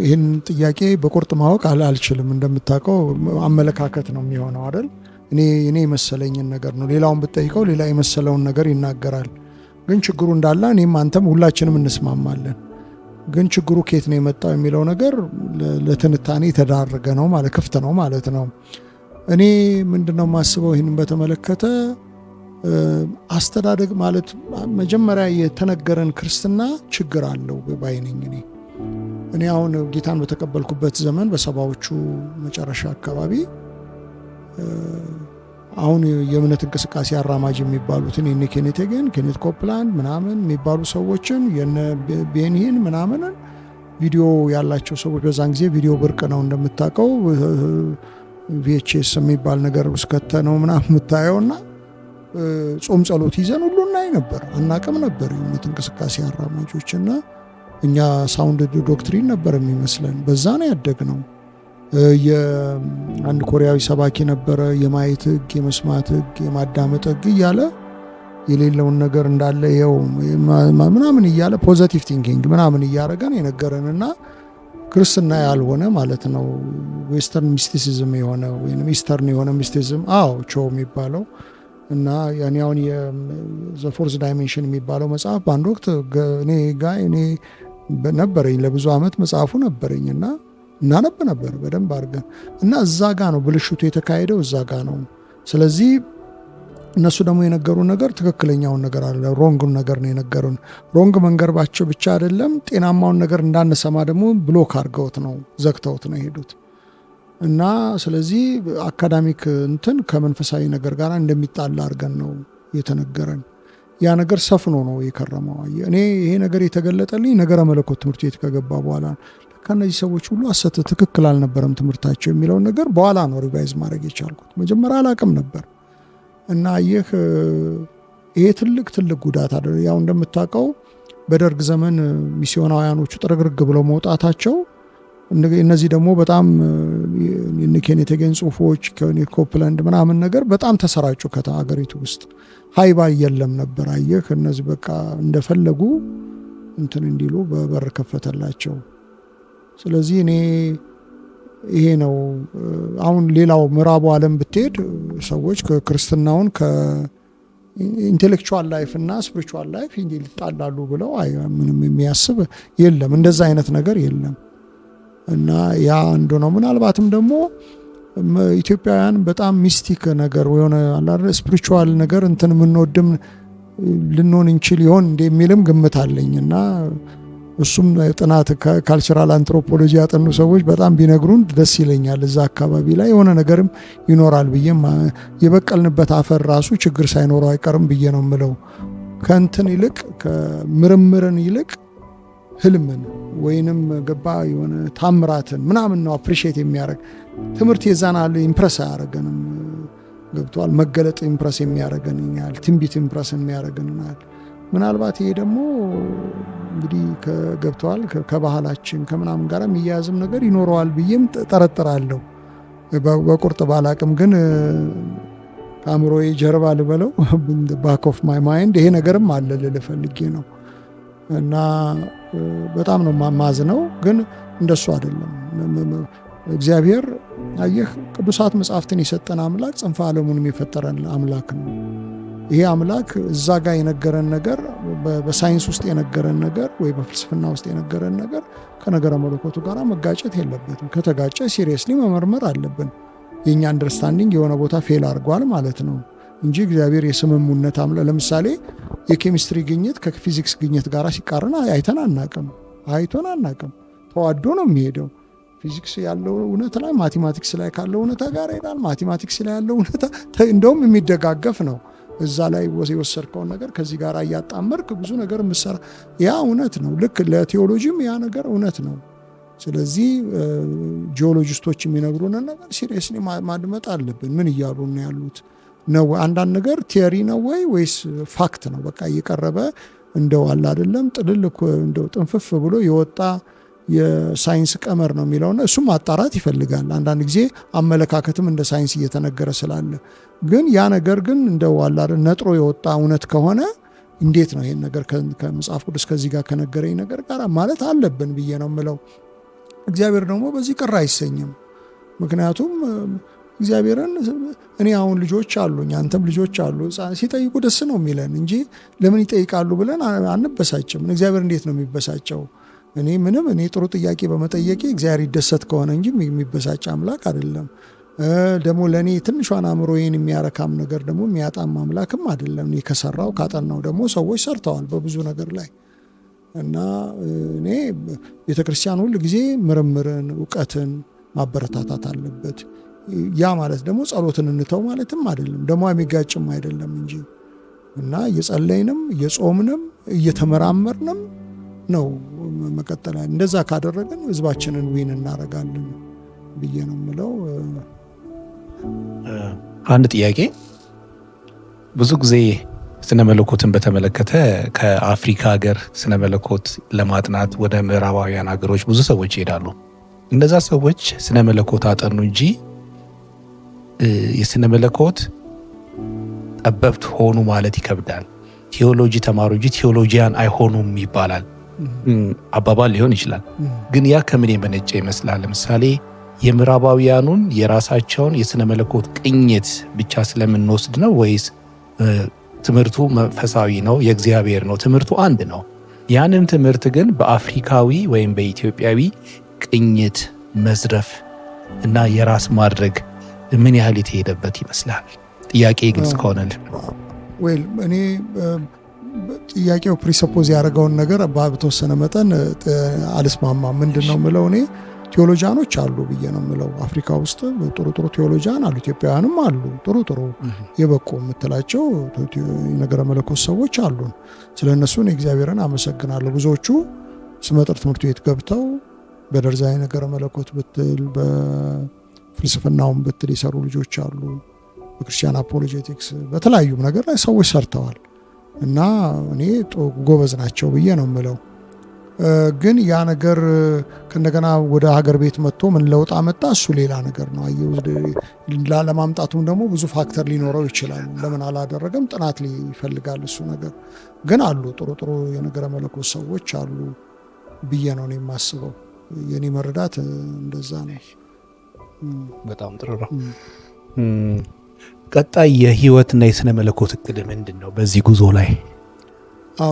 Speaker 2: ይህን ጥያቄ በቁርጥ ማወቅ አልችልም። እንደምታውቀው አመለካከት ነው የሚሆነው አይደል? እኔ የመሰለኝን ነገር ነው። ሌላውን ብጠይቀው ሌላ የመሰለውን ነገር ይናገራል። ግን ችግሩ እንዳለ እኔም አንተም ሁላችንም እንስማማለን። ግን ችግሩ ከየት ነው የመጣው የሚለው ነገር ለትንታኔ የተዳረገ ነው ማለት ክፍት ነው ማለት ነው። እኔ ምንድነው የማስበው ይህንን በተመለከተ አስተዳደግ ማለት መጀመሪያ የተነገረን ክርስትና ችግር አለው ባይነኝ እኔ እኔ አሁን ጌታን በተቀበልኩበት ዘመን በሰባዎቹ መጨረሻ አካባቢ አሁን የእምነት እንቅስቃሴ አራማጅ የሚባሉትን የነ ኬኔት ሄገን፣ ኬኔት ኮፕላንድ ምናምን የሚባሉ ሰዎችን የነ ቤንሂን ምናምን ቪዲዮ ያላቸው ሰዎች በዛን ጊዜ ቪዲዮ ብርቅ ነው እንደምታውቀው ቪኤችኤስ የሚባል ነገር ውስጥ ከተነው ምናምን የምታየውና ጾም ጸሎት ይዘን ሁሉ እናይ ነበር። አናቅም ነበር የእምነት እንቅስቃሴ አራማጆችና እኛ ሳውንድ ዶክትሪን ነበር የሚመስለን። በዛ ነው ያደግነው። የአንድ ኮሪያዊ ሰባኪ ነበረ የማየት ህግ፣ የመስማት ህግ፣ የማዳመጥ ህግ እያለ የሌለውን ነገር እንዳለ ይኸው ምናምን እያለ ፖዘቲቭ ቲንኪንግ ምናምን እያደረገን የነገረንና ክርስትና ያልሆነ ማለት ነው ዌስተርን ሚስቲሲዝም የሆነ ወይም ኢስተርን የሆነ ሚስቲሲዝም ቾ የሚባለው እና ያኔ አሁን የዘ ፎርዝ ዳይሜንሽን የሚባለው መጽሐፍ በአንድ ወቅት እኔ ነበረኝ ለብዙ ዓመት መጽሐፉ ነበረኝና እናነብ ነበር በደንብ አድርገን እና እዛ ጋ ነው ብልሽቱ የተካሄደው እዛ ጋ ነው። ስለዚህ እነሱ ደግሞ የነገሩን ነገር ትክክለኛውን ነገር አለ፣ ሮንጉን ነገር ነው የነገሩን። ሮንግ መንገርባቸው ብቻ አይደለም ጤናማውን ነገር እንዳንሰማ ደግሞ ብሎክ አድርገውት ነው ዘግተውት ነው የሄዱት። እና ስለዚህ አካዳሚክ እንትን ከመንፈሳዊ ነገር ጋር እንደሚጣላ አድርገን ነው የተነገረን። ያ ነገር ሰፍኖ ነው የከረመው። እኔ ይሄ ነገር የተገለጠልኝ ነገረ መለኮት ትምህርት ቤት ከገባ በኋላ ከነዚህ ሰዎች ሁሉ አሰተ ትክክል አልነበረም ትምህርታቸው የሚለውን ነገር በኋላ ነው ሪቫይዝ ማድረግ የቻልኩት። መጀመሪያ አላቅም ነበር። እና ይሄ ትልቅ ጉዳት አይደል? ያው እንደምታውቀው በደርግ ዘመን ሚስዮናውያኖቹ ጥርግርግ ብለው መውጣታቸው እነዚህ ደግሞ በጣም የኬኔት ሄገን ጽሁፎች ከኬኔት ኮፕላንድ ምናምን ነገር በጣም ተሰራጩ ከሀገሪቱ ውስጥ። ሃይባ የለም ነበር። አየህ እነዚህ በቃ እንደፈለጉ እንትን እንዲሉ በበር ከፈተላቸው። ስለዚህ እኔ ይሄ ነው አሁን ሌላው ምዕራቡ ዓለም ብትሄድ ሰዎች ክርስትናውን ከኢንቴሌክቹዋል ላይፍ እና ስፒሪቹዋል ላይፍ ይጣላሉ ብለው ምንም የሚያስብ የለም። እንደዛ አይነት ነገር የለም። እና ያ አንዱ ነው። ምናልባትም ደግሞ ኢትዮጵያውያን በጣም ሚስቲክ ነገር የሆነ አላረ ስፒሪቹዋል ነገር እንትን የምንወድም ልንሆን እንችል ይሆን እንደሚልም ግምት አለኝና እሱም ጥናት ካልቸራል አንትሮፖሎጂ ያጠኑ ሰዎች በጣም ቢነግሩን ደስ ይለኛል። እዛ አካባቢ ላይ የሆነ ነገርም ይኖራል ብዬም የበቀልንበት አፈር ራሱ ችግር ሳይኖረው አይቀርም ብዬ ነው የምለው። ከእንትን ይልቅ ከምርምርን ይልቅ ህልምን ወይንም ገባ የሆነ ታምራትን ምናምን ነው አፕሪሺየት የሚያደርግ ትምህርት የዛናል ኢምፕረስ አያደርገንም። ገብቷል። መገለጥ ኢምፕረስ የሚያደርገን ያህል ትንቢት ኢምፕረስ የሚያደርገን ያህል ምናልባት ይሄ ደግሞ እንግዲህ ገብቷል ከባህላችን ከምናምን ጋር የሚያያዝም ነገር ይኖረዋል ብዬም ጠረጥራለሁ። በቁርጥ ባላቅም ግን ከአእምሮዬ ጀርባ ልበለው ባክ ኦፍ ማይ ማይንድ ይሄ ነገርም አለ ልልህ ፈልጌ ነው። እና በጣም ነው ማዝነው፣ ግን እንደሱ አይደለም። እግዚአብሔር አየህ ቅዱሳት መጽሐፍትን የሰጠን አምላክ ጽንፈ ዓለሙንም የፈጠረን አምላክ ነው። ይሄ አምላክ እዛ ጋር የነገረን ነገር በሳይንስ ውስጥ የነገረን ነገር ወይ በፍልስፍና ውስጥ የነገረን ነገር ከነገረ መለኮቱ ጋር መጋጨት የለበትም። ከተጋጨ ሲሪየስሊ መመርመር አለብን። የኛ አንደርስታንዲንግ የሆነ ቦታ ፌል አድርጓል ማለት ነው እንጂ እግዚአብሔር የስምሙነት አምላክ። ለምሳሌ የኬሚስትሪ ግኝት ከፊዚክስ ግኝት ጋር ሲቃረን አይተን አናቅም። ተዋዶ ነው የሚሄደው። ፊዚክስ ያለው እውነታ ላይ ማቴማቲክስ ላይ ካለው እውነታ ጋር ይሄዳል። ማቴማቲክስ ላይ ያለው እውነታ እንደውም የሚደጋገፍ ነው። እዛ ላይ የወሰድከውን ነገር ከዚህ ጋር እያጣመርክ ብዙ ነገር ምሰራ ያ እውነት ነው። ልክ ለቴዎሎጂም ያ ነገር እውነት ነው። ስለዚህ ጂኦሎጂስቶች የሚነግሩን ነገር ሲሪየስሊ ማድመጥ አለብን። ምን እያሉ ነው ያሉት ነው? አንዳንድ ነገር ቲዮሪ ነው ወይስ ፋክት ነው? በቃ እየቀረበ እንደው አለ አይደለም ጥልል እንደው ጥንፍፍ ብሎ የወጣ የሳይንስ ቀመር ነው የሚለውና እሱም ማጣራት ይፈልጋል። አንዳንድ ጊዜ አመለካከትም እንደ ሳይንስ እየተነገረ ስላለ ግን ያ ነገር ግን እንደው አለ አይደል ነጥሮ የወጣ እውነት ከሆነ እንዴት ነው ይሄን ነገር ከመጽሐፍ ቅዱስ ከዚህ ጋር ከነገረኝ ነገር ጋር ማለት አለብን ብዬ ነው የምለው። እግዚአብሔር ደግሞ በዚህ ቅር አይሰኝም። ምክንያቱም እግዚአብሔርን እኔ አሁን ልጆች አሉኝ፣ አንተም ልጆች አሉ። ሲጠይቁ ደስ ነው የሚለን እንጂ ለምን ይጠይቃሉ ብለን አንበሳጭም። እግዚአብሔር እንዴት ነው የሚበሳጨው? እኔ ጥሩ ጥያቄ በመጠየቄ እግዚአብሔር ይደሰት ከሆነ እንጂ የሚበሳጭ አምላክ አይደለም። ደግሞ ለእኔ ትንሿን አእምሮዬን የሚያረካም ነገር ደግሞ የሚያጣም አምላክም አይደለም። እኔ ከሰራው ካጠናው ደግሞ ሰዎች ሰርተዋል በብዙ ነገር ላይ እና እኔ ቤተክርስቲያን ሁል ጊዜ ምርምርን፣ እውቀትን ማበረታታት አለበት። ያ ማለት ደግሞ ጸሎትን እንተው ማለትም አይደለም፣ ደግሞ የሚጋጭም አይደለም እንጂ እና እየጸለይንም እየጾምንም እየተመራመርንም ነው መቀጠል። እንደዛ ካደረግን ህዝባችንን ዊን እናደርጋለን ብዬ ነው የምለው።
Speaker 1: አንድ ጥያቄ፣ ብዙ ጊዜ ስነ መለኮትን በተመለከተ ከአፍሪካ ሀገር ስነ መለኮት ለማጥናት ወደ ምዕራባውያን ሀገሮች ብዙ ሰዎች ይሄዳሉ። እነዛ ሰዎች ስነ መለኮት አጠኑ እንጂ የስነ መለኮት ጠበብት ሆኑ ማለት ይከብዳል። ቴዎሎጂ ተማሩ እንጂ ቴዎሎጂያን አይሆኑም ይባላል። አባባል ሊሆን ይችላል፣ ግን ያ ከምን የመነጨ ይመስላል? ለምሳሌ የምዕራባውያኑን የራሳቸውን የስነ መለኮት ቅኝት ብቻ ስለምንወስድ ነው ወይስ ትምህርቱ መንፈሳዊ ነው፣ የእግዚአብሔር ነው፣ ትምህርቱ አንድ ነው? ያንን ትምህርት ግን በአፍሪካዊ ወይም በኢትዮጵያዊ ቅኝት መዝረፍ እና የራስ ማድረግ ምን ያህል የተሄደበት ይመስላል? ጥያቄ ግልጽ ከሆነልን።
Speaker 2: እኔ ጥያቄው ፕሪሰፖዝ ያደረገውን ነገር በተወሰነ መጠን አልስማማም። ምንድን ነው ምለው፣ እኔ ቴዎሎጂያኖች አሉ ብዬ ነው ምለው። አፍሪካ ውስጥ ጥሩ ጥሩ ቴዎሎጂያን አሉ፣ ኢትዮጵያውያንም አሉ፣ ጥሩ ጥሩ የበቁ የምትላቸው የነገረ መለኮት ሰዎች አሉን። ስለ እነሱ እግዚአብሔርን አመሰግናለሁ። ብዙዎቹ ስመጥር ትምህርት ቤት ገብተው በደርዛ ነገረ መለኮት ብትል በፍልስፍናውም ብትል የሰሩ ልጆች አሉ። በክርስቲያን አፖሎጄቲክስ በተለያዩም ነገር ላይ ሰዎች ሰርተዋል እና እኔ ጎበዝ ናቸው ብዬ ነው የምለው። ግን ያ ነገር ከእንደገና ወደ ሀገር ቤት መጥቶ ምን ለውጥ አመጣ፣ እሱ ሌላ ነገር ነው። ለማምጣቱም ደግሞ ብዙ ፋክተር ሊኖረው ይችላል። ለምን አላደረገም? ጥናት ይፈልጋል እሱ ነገር። ግን አሉ ጥሩ ጥሩ የነገረ መለኮት ሰዎች አሉ ብዬ ነው እኔ የማስበው። የኔ መረዳት እንደዛ ነው።
Speaker 1: በጣም ጥሩ ነው። ቀጣይ የህይወትና የስነ መለኮት እቅድ ምንድን ነው በዚህ ጉዞ ላይ?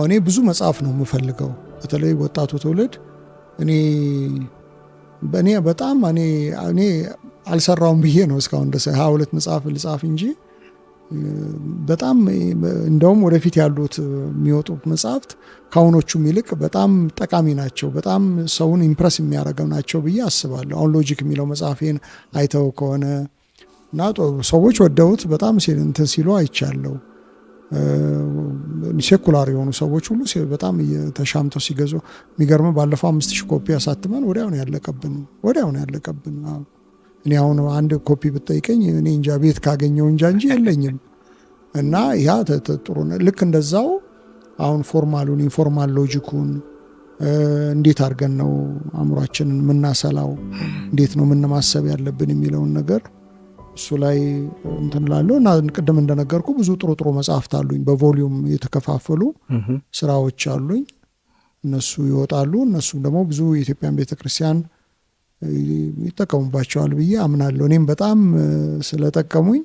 Speaker 2: እኔ ብዙ መጽሐፍ ነው የምፈልገው፣ በተለይ ወጣቱ ትውልድ። እኔ በጣም እኔ አልሰራውም ብዬ ነው እስካሁን ድረስ 22 መጽሐፍ ልጻፍ እንጂ በጣም እንደውም ወደፊት ያሉት የሚወጡት መጽሐፍት ከአሁኖቹም ይልቅ በጣም ጠቃሚ ናቸው፣ በጣም ሰውን ኢምፕረስ የሚያደርገው ናቸው ብዬ አስባለሁ። አሁን ሎጂክ የሚለው መጽሐፌን አይተው ከሆነ እና ሰዎች ወደውት በጣም እንትን ሲሉ አይቻለሁ። ሴኩላር የሆኑ ሰዎች ሁሉ በጣም ተሻምተው ሲገዙ የሚገርም። ባለፈው 5000 ኮፒ አሳትመን ወዲያውኑ ያለቀብን። እኔ አሁን አንድ ኮፒ ብጠይቀኝ እኔ እንጃ ቤት ካገኘው እንጂ የለኝም። እና ያ ጥሩ ነው። ልክ እንደዛው አሁን ፎርማሉን ኢንፎርማል ሎጂኩን እንዴት አድርገን ነው አእምሯችንን የምናሰላው፣ እንዴት ነው የምንማሰብ ያለብን የሚለውን ነገር እሱ ላይ እንትን ላለው እና ቅድም እንደነገርኩ ብዙ ጥሩ ጥሩ መጽሐፍት አሉኝ፣ በቮሊዩም የተከፋፈሉ ስራዎች አሉኝ። እነሱ ይወጣሉ። እነሱም ደግሞ ብዙ የኢትዮጵያን ቤተክርስቲያን ይጠቀሙባቸዋል ብዬ አምናለሁ። እኔም በጣም ስለጠቀሙኝ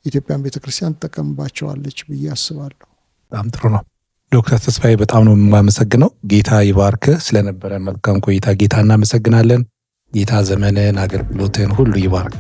Speaker 2: የኢትዮጵያን ቤተክርስቲያን ትጠቀምባቸዋለች ብዬ አስባለሁ።
Speaker 1: በጣም ጥሩ ነው። ዶክተር ተስፋዬ በጣም ነው የማመሰግነው። ጌታ ይባርክ። ስለነበረ መልካም ቆይታ ጌታ እናመሰግናለን። ጌታ ዘመንን አገልግሎትን ሁሉ ይባርክ።